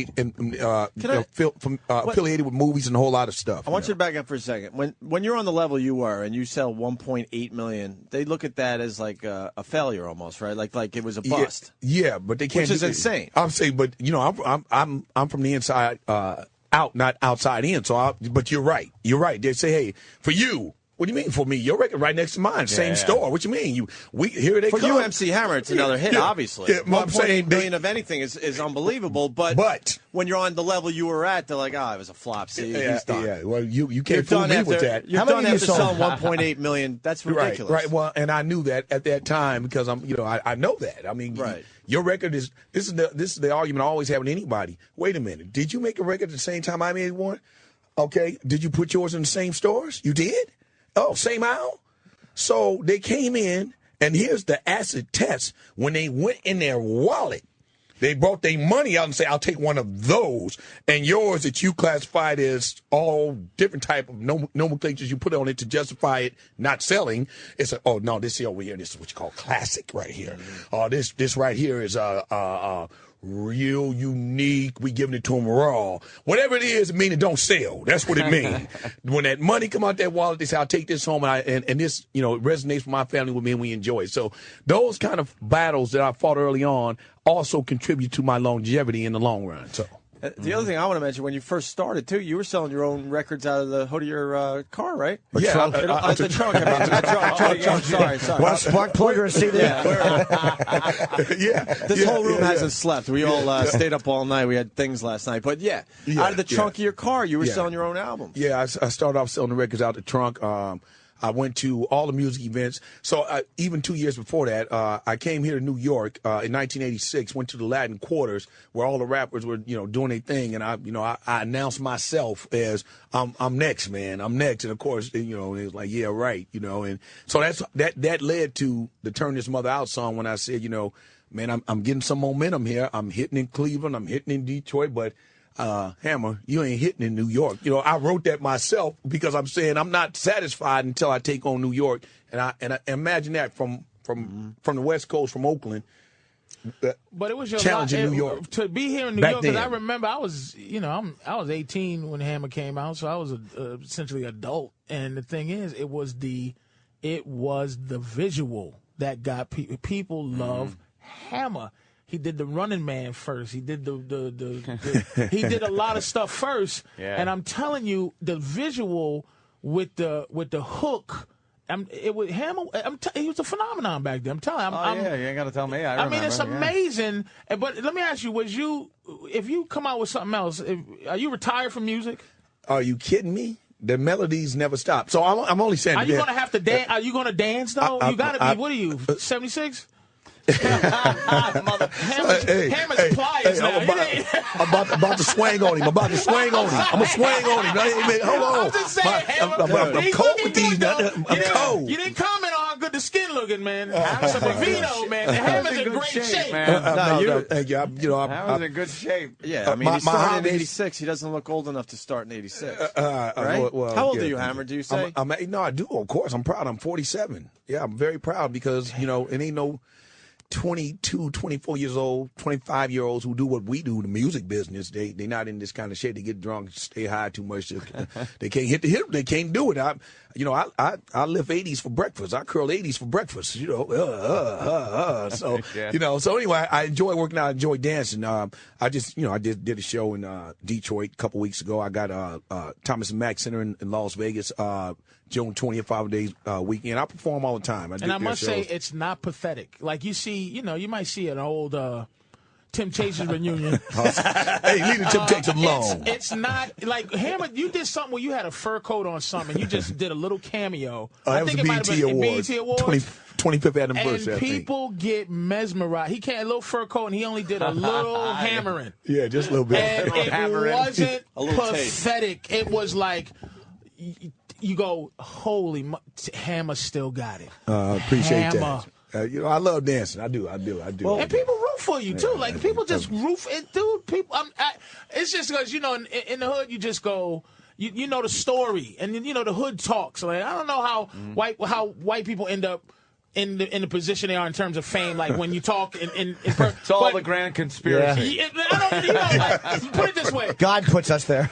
affiliated with movies and a whole lot of stuff. I want you to back up for a second. When you're on the level you were and you sell 1.8 million, they look at that as like a failure almost, right? Like it was a bust. Yeah, but they can't. Which is insane. I'm saying, but I'm from the inside out, not outside in. But you're right. You're right. They say, hey, for you. What do you mean for me? Your record right next to mine, same store. What you mean? Here they come. For you, MC Hammer, it's another hit, obviously. Yeah, I'm saying billion of anything is unbelievable. But when you're on the level you were at, they're like, it was a flop. See, he's done. Yeah. Well, you can't fool me with that. You're done after selling 1.8 million. That's ridiculous. Right. Well, and I knew that at that time because I know that. I mean, right. Your record is this is the argument I always have with anybody. Wait a minute, did you make a record at the same time I made one? Okay, did you put yours in the same stores? You did. Oh, same aisle? So they came in, and here's the acid test. When they went in their wallet, they brought their money out and say, I'll take one of those. And yours that you classified as all different type of nomenclatures you put on it to justify it not selling. It's this over here, this is what you call classic right here. This right here is real unique. We giving it to them raw. Whatever it is, it mean it don't sell. That's what it means. When that money come out that wallet, they say, I'll take this home, and this, it resonates with my family with me, and we enjoy it. So those kind of battles that I fought early on also contribute to my longevity in the long run. So. The other thing I want to mention, when you first started, too, you were selling your own records out of the hood of your car, right? Yeah. The trunk. Sorry. Want a spark plug or a CD? This whole room hasn't slept. We all stayed up all night. We had things last night. But, out of the trunk of your car, you were selling your own albums. Yeah, I started off selling the records out the trunk. I went to all the music events. So even 2 years before that, I came here to New York in 1986, went to the Latin Quarters where all the rappers were, doing their thing. And I announced myself as I'm next, man. I'm next. And of course, it was like, yeah, right. And so that led to the Turn This Mother Out song when I said, man, I'm getting some momentum here. I'm hitting in Cleveland. I'm hitting in Detroit, but Hammer, you ain't hitting in New York. I wrote that myself because I'm saying I'm not satisfied until I take on New York. And I imagine that from the West Coast, from Oakland. But it was your challenge in New York to be here in New York. Because I remember I was, I was 18 when Hammer came out, so I was essentially adult. And the thing is, it was the visual that got people love Hammer. He did the Running Man first. He did he did a lot of stuff first. Yeah. And I'm telling you, the visual with the hook, he was a phenomenon back then. I'm telling you. You ain't got to tell me. I mean, it's amazing. Yeah. But let me ask you, if you come out with something else, are you retired from music? Are you kidding me? The melodies never stop. So I'm only saying. Are you going to have to dance? Are you going to dance though? You got to be. What are you? 76? Hammer's pliers now. I'm about to swing on him. I'm going to swing on him. Hold on. I'm just saying, I'm cold with these. I'm cold. You didn't comment on how good the skin looking, man. Hammer's in great shape, man. Hammer's in good shape. Yeah, I mean, he started in 86. He doesn't look old enough to start in 86. Right? Well, how old are you, Hammer, do you say? No, I do, of course. I'm proud. I'm 47. Yeah, I'm very proud because, it ain't no 22, 24 years old, 25-year-olds who do what we do, the music business. They not in this kind of shape. They get drunk, stay high too much. They can't hit the hip. They can't do it. I lift 80s for breakfast. I curl 80s for breakfast. So yeah. So anyway, I enjoy working out. I enjoy dancing. I did a show in Detroit a couple weeks ago. I got Thomas and Mack Center in Las Vegas. June 20th, 5 days weekend. I perform all the time. I must say, it's not pathetic. Like you see, you might see an old Temptations reunion. Hey, leave the Temptations alone. It's not like Hammer. You did something where you had a fur coat on something. You just did a little cameo. I think it might have been BET Awards. 25th anniversary. And people get mesmerized. He can't a little fur coat, and he only did a little hammering. Yeah, just a little bit. And it wasn't pathetic. It was like. You go, holy, Hammer still got it. Appreciate Hammer. That. I love dancing. I do. Well, and people root for you too. Like people just root it, dude. People, it's just because in the hood you just go. You know the story, and the hood talks. Like I don't know how white people end up in the position they are in terms of fame. Like when you talk it's all the grand conspiracy. Yeah. Put it this way: God puts us there.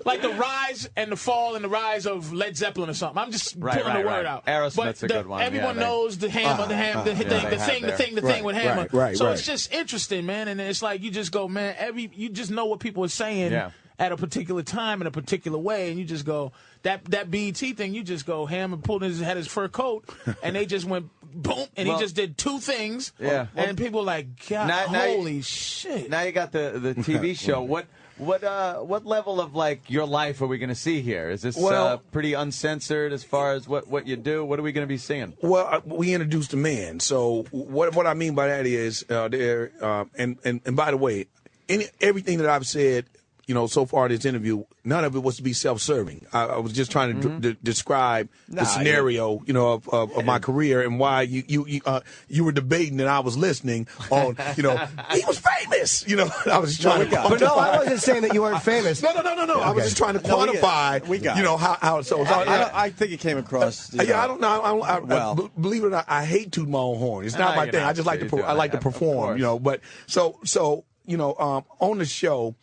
Like the rise and the fall and the rise of Led Zeppelin or something. I'm just pulling the word out. Aerosmith's a good one. Everyone knows the Hammer, the thing with Hammer. Right. So it's just interesting, man. And it's like you just go, man. You just know what people are saying at a particular time in a particular way, and you just go. That BET thing, you just go, Hammer had his fur coat, and they just went boom, and he just did two things. Yeah. And people were like, God, holy shit. Now you got the TV show. What level of like your life are we going to see here? Is this pretty uncensored as far as what you do? What are we going to be seeing? Well, we introduced a man. So what I mean by that is and by the way, everything that I've said. So far in this interview, none of it was to be self-serving. I was just trying to describe the scenario, of my career and why you were debating and I was listening on, he was famous. I was trying to. But no, I wasn't saying that you weren't famous. No. Okay. I was just trying to quantify. I think it came across. I don't know. Believe it or not, I hate tooting my own horn. It's not my thing. I just like to. I like to perform. But so on the show,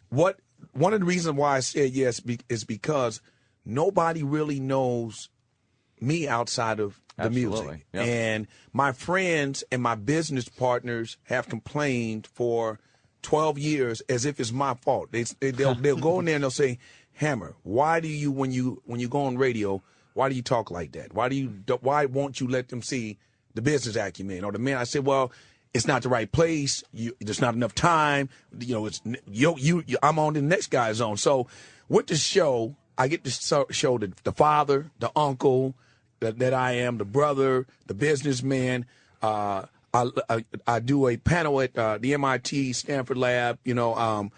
one of the reasons why I said yes is because nobody really knows me outside of the music. Yep. And my friends and my business partners have complained for 12 years as if it's my fault. They'll go in there and they'll say, Hammer, why do you when you go on radio, why do you talk like that? Why won't you let them see the business acumen or the man? I said, well, it's not the right place. There's not enough time. I'm on the next guy's zone. So with the show, I get to show the father, the uncle that I am, the brother, the businessman. I do a panel at the MIT Stanford Lab. In the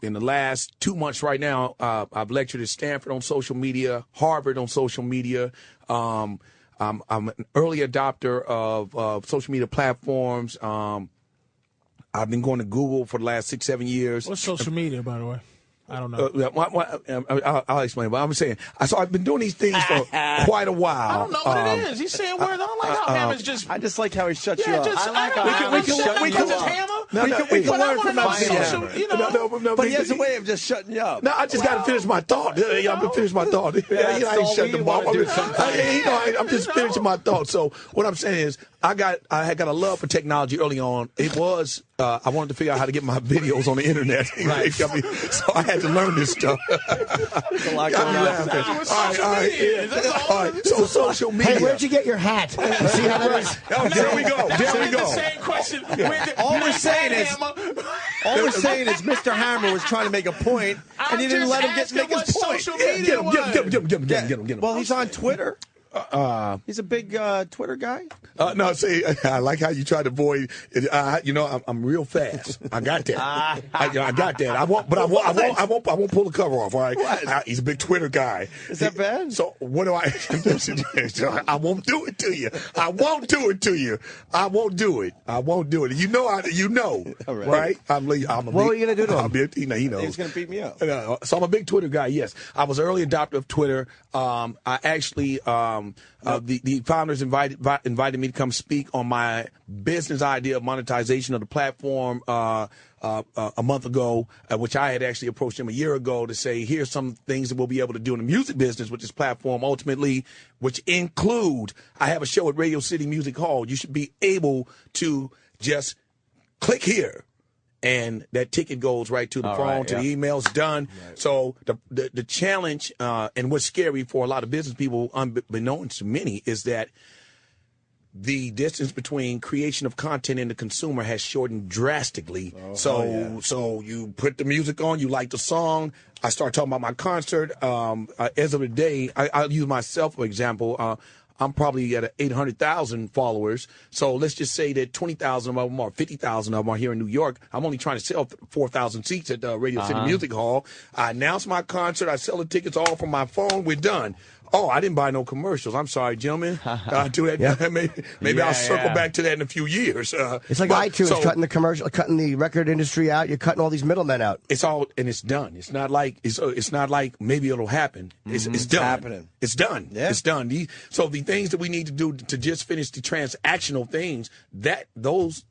last 2 months right now, I've lectured at Stanford on social media, Harvard on social media. I'm an early adopter of social media platforms. I've been going to Google for the last 6-7 years. What's social media, by the way? I don't know. I'll explain. But I'm saying, I've been doing these things for quite a while. I don't know what it is. He's saying words. I don't like how Hammer's just. I just like how he shuts you up. I like how we can learn from him. But he has a way of just shutting you up. No, I just got to finish my thought. I'm going to finish my thought. I ain't shut the ball. I'm just finishing my thought. So what I'm saying is, I had got a love for technology early on. It was I wanted to figure out how to get my videos on the internet. Right. So I had to learn this stuff. There's a lot going on. All right. So social media. Hey, where'd you get your hat? See how that is? There we go. Same question. All we're saying is Mr. Hammer was trying to make a point, and he didn't let him make his point. Get him. Well, he's on Twitter. He's a big Twitter guy. No, see, I like how you try to avoid. I'm real fast. I got that. I got that. I won't pull the cover off. All right. He's a big Twitter guy. Is that bad? So what do I? I won't do it to you. I won't do it to you. I won't do it. You know. Right? What are you gonna do to him? He knows. He's gonna beat me up. So I'm a big Twitter guy. Yes, I was an early adopter of Twitter. I actually. The founders invited me to come speak on my business idea of monetization of the platform a month ago, which I had actually approached them a year ago to say, here's some things that we'll be able to do in the music business with this platform ultimately, which include, I have a show at Radio City Music Hall. You should be able to just click here. And that ticket goes right to the phone, to the emails, done. Right. So the challenge, and what's scary for a lot of business people, unbeknownst to many, is that the distance between creation of content and the consumer has shortened drastically. So you put the music on, you like the song. I start talking about my concert. As of today, I'll use myself for example. I'm probably at 800,000 followers. So let's just say that 20,000 of them or 50,000 of them are here in New York. I'm only trying to sell 4,000 seats at the Radio City Music Hall. I announce my concert. I sell the tickets all from my phone. We're done. Oh, I didn't buy no commercials. I'm sorry, gentlemen. Do that. Yeah. Maybe I'll circle back to that in a few years. It's like iTunes cutting the commercial, cutting the record industry out. You're cutting all these middlemen out. It's all and it's done. It's not like maybe it'll happen. It's done. Happening. It's done. Yeah. It's done. So the things that we need to do to just finish the transactional things, those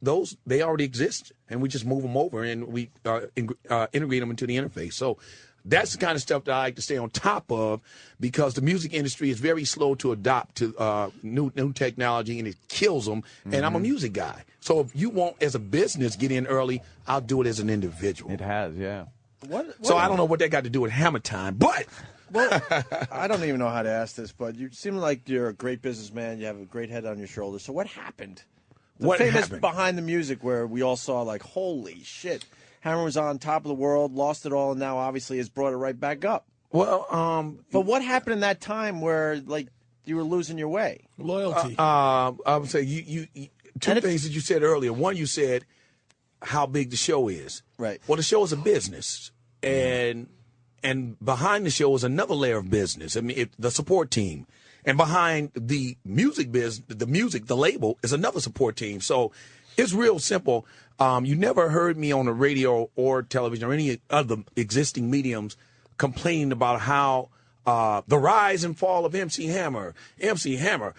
they already exist, and we just move them over and we integrate them into the interface. So. That's the kind of stuff that I like to stay on top of because the music industry is very slow to adopt to new technology, and it kills them. And I'm a music guy. So if you want, as a business, get in early, I'll do it as an individual. It has, yeah. So I don't know what that got to do with Hammer Time, but... Well, I don't even know how to ask this, but you seem like you're a great businessman. You have a great head on your shoulders. So what happened? What famous happened? Behind the music where we all saw, like, holy shit. Hammer was on top of the world, lost it all, and now obviously has brought it right back up. Well, but what happened in that time where like you were losing your way? Loyalty. I would say you two things that you said earlier. One, you said how big the show is. Right. Well, the show is a business, and behind the show is another layer of business. I mean, the support team, and behind the music the label is another support team. So it's real simple. You never heard me on the radio or television or any other existing mediums complaining about how the rise and fall of MC Hammer. MC Hammer,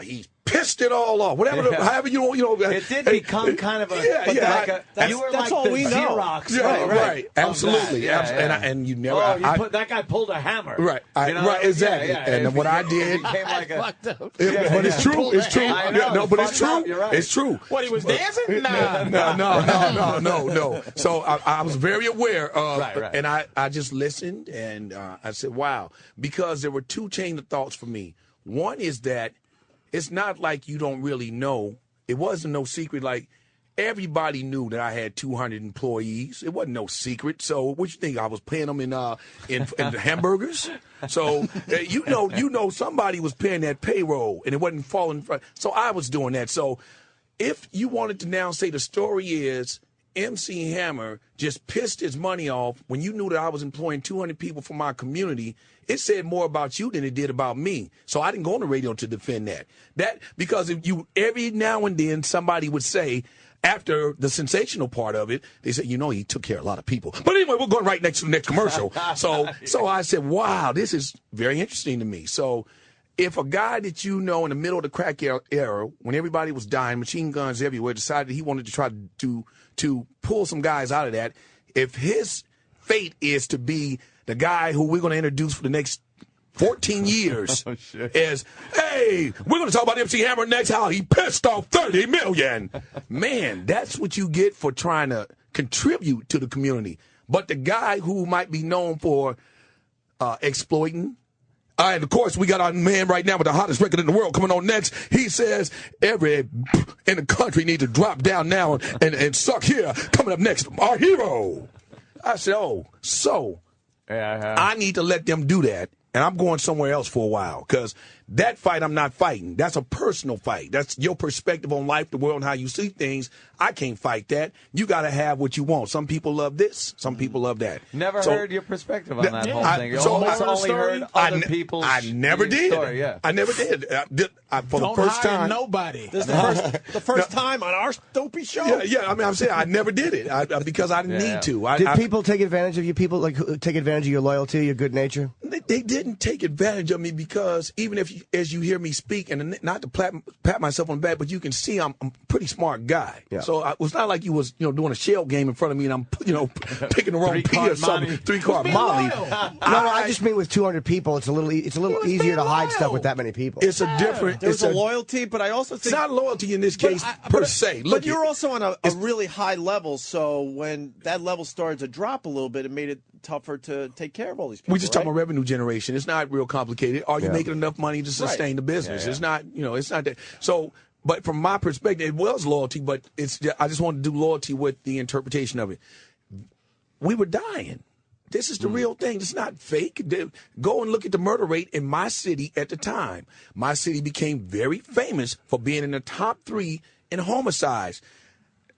he's pissed it all off. Whatever, however you know. It did become kind of a. You were that's like all the we know. Xerox. Right. Absolutely. And you never. That guy pulled a hammer. Right. Exactly. And what I did. But it's true. It's true. But it's true. It's true. What, he was dancing? No. So I was very aware of, and I just listened, and I said, wow, because there were two chain of thoughts for me. One is that it's not like you don't really know. It wasn't no secret. Like, everybody knew that I had 200 employees. It wasn't no secret. So what you think? I was paying them in hamburgers? So you know somebody was paying that payroll, and it wasn't falling. So I was doing that. So if you wanted to now say the story is MC Hammer just pissed his money off when you knew that I was employing 200 people from my community, it said more about you than it did about me. So I didn't go on the radio to defend that. Because if you every now and then somebody would say, after the sensational part of it, they said, he took care of a lot of people. But anyway, we're going right next to the next commercial. So I said, wow, this is very interesting to me. So if a guy that in the middle of the crack era, when everybody was dying, machine guns everywhere, decided he wanted to try to pull some guys out of that, if his fate is to be the guy who we're going to introduce for the next 14 years is, hey, we're going to talk about MC Hammer next, how he pissed off $30 million. Man, that's what you get for trying to contribute to the community. But the guy who might be known for exploiting, and of course, we got our man right now with the hottest record in the world coming on next. He says every in the country needs to drop down now and suck here. Coming up next, our hero. I said, I need to let them do that. And I'm going somewhere else for a while, because that fight I'm not fighting. That's a personal fight. That's your perspective on life, the world, and how you see things. I can't fight that. You got to have what you want. Some people love this. Some people love that. Never heard your perspective on that whole thing. You only heard other people's I never did. Story, I never did. For the first time. Nobody. This is the first time on our Opie show. Yeah. I mean, I'm saying I never did it because I didn't need to. Did people take advantage of you? People take advantage of your loyalty, your good nature? They didn't take advantage of me, because even as you hear me speak, and not to pat myself on the back, but you can see I'm a pretty smart guy. Yeah. So it was not like you was doing a shell game in front of me and I'm picking the wrong P or something. 3-card Molly. No, I just mean with 200 people, it's a little easier to hide stuff with that many people. It's a different. There's a loyalty, but I also think it's not loyalty in this case per se. But you're also on a really high level, so when that level started to drop a little bit, it made it tougher to take care of all these people. We just talking about revenue generation. It's not real complicated. Are you making enough money to sustain the business? It's not. It's not that. So. But from my perspective, it was loyalty, but I just wanted to do loyalty with the interpretation of it. We were dying. This is the real thing. It's not fake. Go and look at the murder rate in my city at the time. My city became very famous for being in the top 3 in homicides.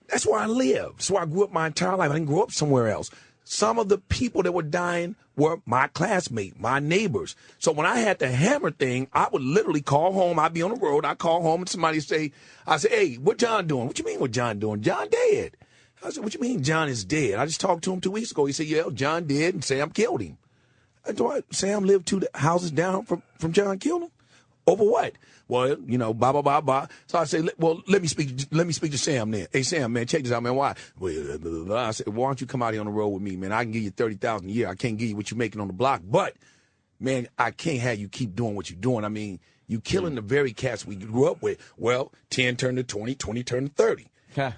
That's where I live. That's where I grew up my entire life. I didn't grow up somewhere else. Some of the people that were dying were my classmates, my neighbors. So when I had the Hammer thing, I would literally call home. I'd be on the road. I'd call home and somebody say, hey, what John doing? What you mean what John doing? John dead. I said, what you mean John is dead? I just talked to him 2 weeks ago. He said, yeah, John dead and Sam killed him. Sam lived 2 houses down from John killed him? Over what? Well, blah, blah, blah, blah. So I say, well, let me speak to Sam then. Hey, Sam, man, check this out, man. Why? Well, blah, blah, blah. I said, why don't you come out here on the road with me, man? I can give you $30,000 a year. I can't give you what you're making on the block. But, man, I can't have you keep doing what you're doing. I mean, you killing the very cats we grew up with. Well, 10 turned to 20, 20 turned to 30.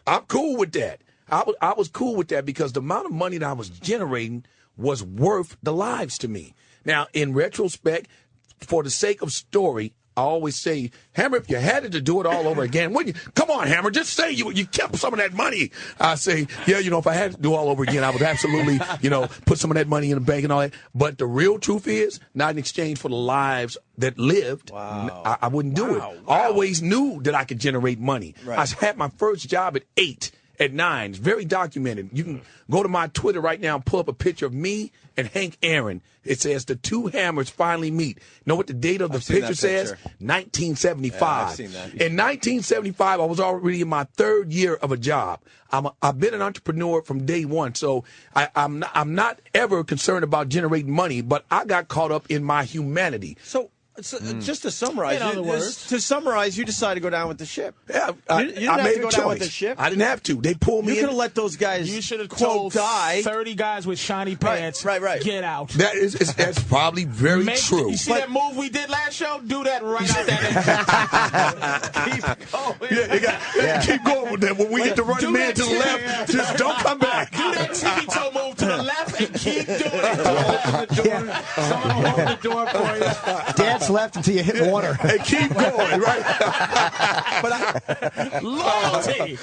I'm cool with that. I was cool with that because the amount of money that I was generating was worth the lives to me. Now, in retrospect, for the sake of story, I always say, Hammer, if you had to do it all over again, wouldn't you? Come on, Hammer, just say you kept some of that money. I say, yeah, if I had to do all over again, I would absolutely, put some of that money in the bank and all that. But the real truth is, not in exchange for the lives that lived, I wouldn't do it. I always knew that I could generate money. Right. I had my first job at 8. At 9, it's very documented. You can go to my Twitter right now and pull up a picture of me and Hank Aaron. It says the 2 Hammers finally meet. Know what the date of the picture says? 1975. Yeah, I've seen that. In 1975, I was already in my 3rd year of a job. I've been an entrepreneur from day one, so I'm not ever concerned about generating money, but I got caught up in my humanity. So just to summarize, In other words. to summarize, you decided to go down with the ship. Yeah, you didn't I have made to go a down with choice. the ship. I didn't have to. They pulled me You in. could have let those guys. You should have quote told die. 30 guys with shiny pants, right. get out. That's probably very true. You see that move we did last show? Do that right out that Keep going with that. When we get the running man to the left, just don't come back. Do that tippy toe move to the left and keep doing it. To the left. Someone will hold the door for you. Dance left until you hit water. And keep going, right? Loyalty.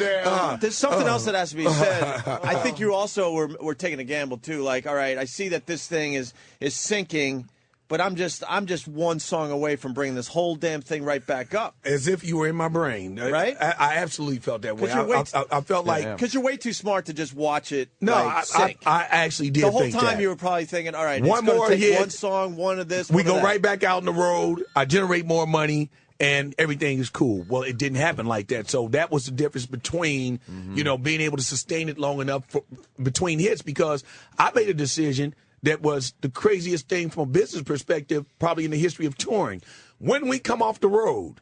There's something else that has to be said. I think you also were taking a gamble too. Like, all right, I see that this thing is sinking, but I'm just one song away from bringing this whole damn thing right back up. As if you were in my brain, right? I absolutely felt that way. I felt like because you're way too smart to just watch it. No, like, sink. I actually did. The whole think time that. you were probably thinking, all right, one it's more take hit, one song, one of this. We one of go that. right back out on the road. I generate more money. And everything is cool. Well, it didn't happen like that. So that was the difference between, being able to sustain it long enough between hits, because I made a decision that was the craziest thing from a business perspective, probably in the history of touring. When we come off the road,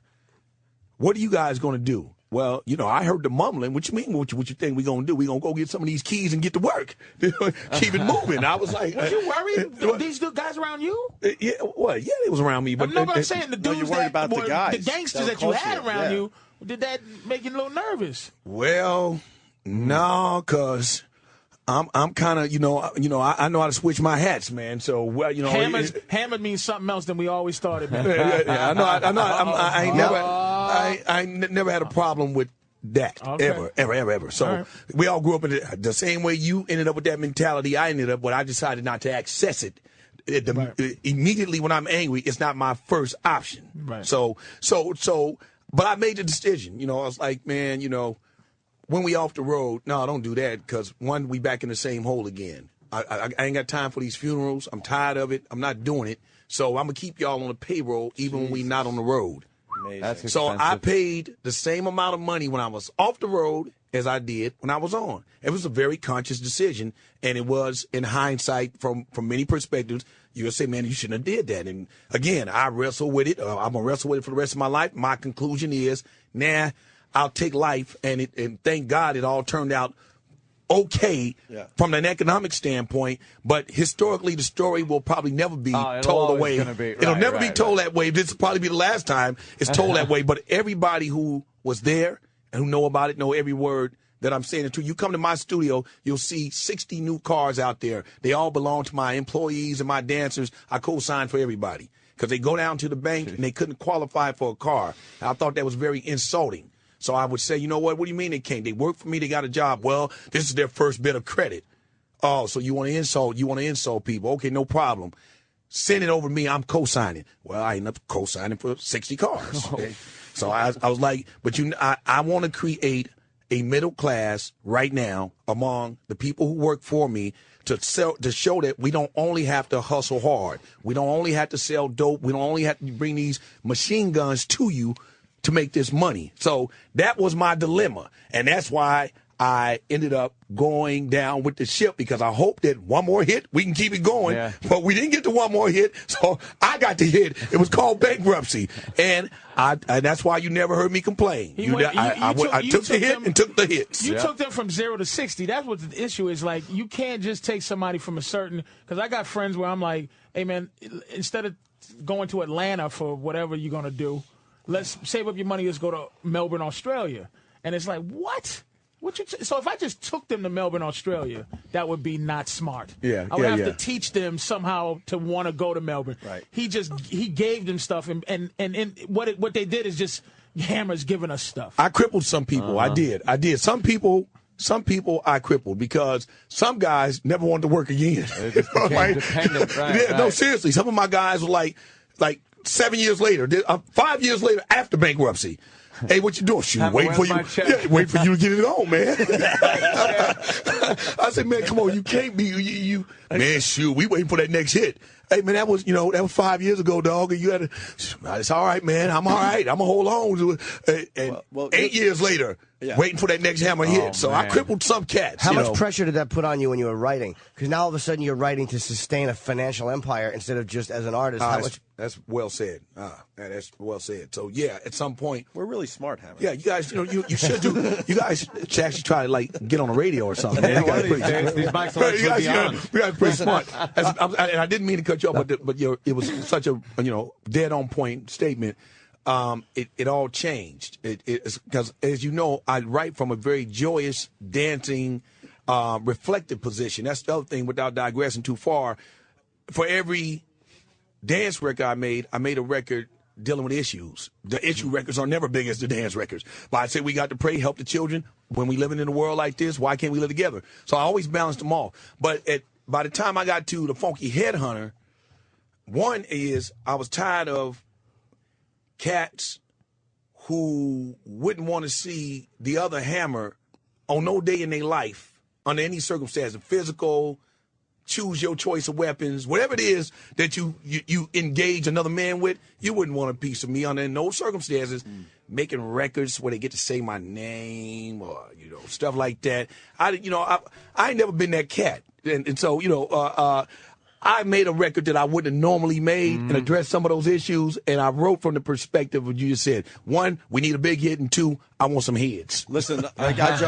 what are you guys going to do? Well, I heard the mumbling. What you mean? What you think we going to do? We going to go get some of these keys and get to work. Keep it moving. I was like... Was you worried? These guys around you? Yeah, well, yeah, they was around me. But I'm saying the dudes you're worried about the guys. The gangsters that you had around you, did that make you a little nervous? Well, no, because... I'm kind of, I know how to switch my hats, man. So, hammered means something else than we always thought it meant. I know. I never had a problem with that ever. So we all grew up in the same way. You ended up with that mentality. I ended up, but I decided not to access it. Immediately when I'm angry, it's not my first option. Right. So, but I made the decision. I was like, man, when we off the road, no, don't do that, because, one, we back in the same hole again. I ain't got time for these funerals. I'm tired of it. I'm not doing it. So I'm going to keep y'all on the payroll even when we not on the road. Amazing. So I paid the same amount of money when I was off the road as I did when I was on. It was a very conscious decision, and it was, in hindsight, from many perspectives, you'll say, man, you shouldn't have did that. And, again, I wrestle with it. I'm going to wrestle with it for the rest of my life. My conclusion is, I'll take life, and thank God it all turned out okay from an economic standpoint. But historically, the story will probably never be told the way. It'll never be told that way. This will probably be the last time it's told that way. But everybody who was there and who know about it know every word that I'm saying it to. You come to my studio, you'll see 60 new cars out there. They all belong to my employees and my dancers. I co-sign for everybody because they go down to the bank and they couldn't qualify for a car. And I thought that was very insulting. So I would say, you know what do you mean they can't? They work for me, they got a job. Well, this is their first bit of credit. Oh, so you want to insult people. Okay, no problem. Send it over to me, I'm co-signing. Well, I ended up co-signing for 60 cars. So I was like, but I want to create a middle class right now among the people who work for me to show that we don't only have to hustle hard. We don't only have to sell dope. We don't only have to bring these machine guns to you to make this money. So that was my dilemma. And that's why I ended up going down with the ship, because I hoped that one more hit, we can keep it going. Yeah. But we didn't get to one more hit, so I got the hit. It was called bankruptcy. And that's why you never heard me complain. I took the hit and took the hits. You took them from 0 to 60. That's what the issue is. Like, you can't just take somebody from a certain, because I got friends where I'm like, hey, man, instead of going to Atlanta for whatever you're going to do, let's save up your money, let's go to Melbourne, Australia. And it's like, what? So if I just took them to Melbourne, Australia, that would be not smart. I would have to teach them somehow to want to go to Melbourne. Right. He gave them stuff, and what they did is just Hammer's giving us stuff. I crippled some people. I did. Some people I crippled because some guys never wanted to work again. They just became dependent. Right. No, seriously. Some of my guys were like 7 years later, 5 years later after bankruptcy. Hey, what you doing? Shoot, wait for you to get it on, man. I said, man, come on, you can't be man. Shoot, we waiting for that next hit. Hey, man, that was 5 years ago, dog. And you had to, it's all right, man. I'm all right. I'm going to hold on to it. And 8 years later, waiting for that next hammer hit. So I crippled some cats. How much pressure did that put on you when you were writing? Because now all of a sudden you're writing to sustain a financial empire instead of just as an artist. That's well said. That's well said. So, yeah, at some point. We're really smart, Hammer. Yeah, you guys, you should do. You guys should actually try to, like, get on the radio or something. Yeah, one of these days, these mics will actually be on. You guys are pretty smart. And I didn't mean to cut you off, but it was such a, dead-on point statement. It all changed. Because, as you know, I write from a very joyous, dancing, reflective position. That's the other thing, without digressing too far. For every dance record I made a record dealing with issues. The issue records are never big as the dance records. But I say we got to pray, help the children. When we living in a world like this, why can't we live together? So I always balanced them all. But by the time I got to the Funky Headhunter, one is I was tired of cats who wouldn't want to see the other Hammer on no day in their life, under any circumstance, physical, choose your choice of weapons, whatever it is that you engage another man with, you wouldn't want a piece of me under no circumstances. Making records where they get to say my name or stuff like that. I ain't never been that cat, and so I made a record that I wouldn't have normally made and addressed some of those issues, and I wrote from the perspective of what you just said. One, we need a big hit, and two, I want some heads. Listen, I got you.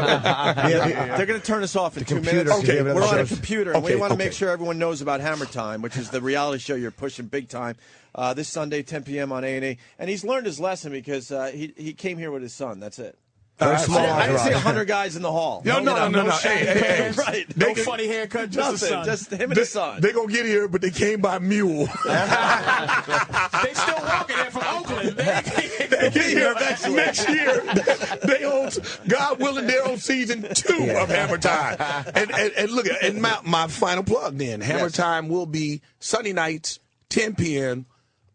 They're going to turn us off in 2 minutes. Okay, we're on a computer, and we want to make sure everyone knows about Hammer Time, which is the reality show you're pushing big time. This Sunday, 10 p.m. on A&E. And he's learned his lesson because he came here with his son. That's it. Very small. I didn't see 100 guys in the hall. No. Hey, right. No funny haircut, just the son. Just him and his son. They're going to get here, but they came by mule. They still walking there from Oakland. They get here next year. They own, God willing, they're on season 2 of Hammer Time. And look, and my final plug then. Hammer Time will be Sunday nights, 10 p.m.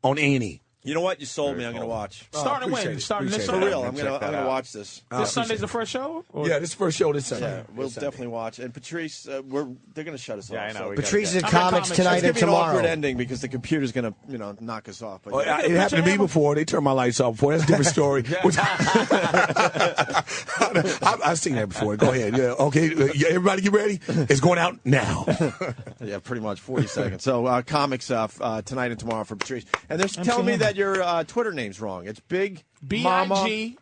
on A&E. You know what? You sold me. I'm going to watch. Starting when? Starting this For Sunday? real. I'm going to watch this. This Sunday's the first show? Or? Yeah, this is the first show this Sunday. Yeah, we'll definitely watch. And Patrice, they're going to shut us off. I know. So Patrice is comics tonight and tomorrow. It's going to be an tomorrow. awkward ending because the computer's going to knock us off. But it happened to me before. They turned my lights off before. That's a different story. I've seen that before. Go ahead. Yeah. Okay. Everybody get ready. It's going out now. Yeah, pretty much 40 seconds. So comics tonight and tomorrow for Patrice. And they're telling me that your Twitter name's wrong. It's Big BIGMOMMA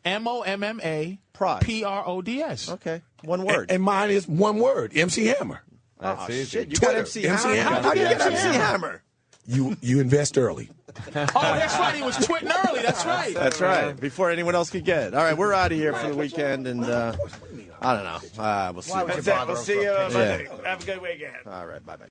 PRODS. Okay. One word. And mine is one word. MC Hammer. That's easy. Shit, you Twitter, got MC Hammer? How do you get MC Hammer? You invest early. Oh, that's right. He was tweeting early. That's right. That's right. Before anyone else could get it. All right, we're out of here for the weekend, and I don't know. We'll see. We'll see you Monday. Have a good weekend. All right, bye-bye.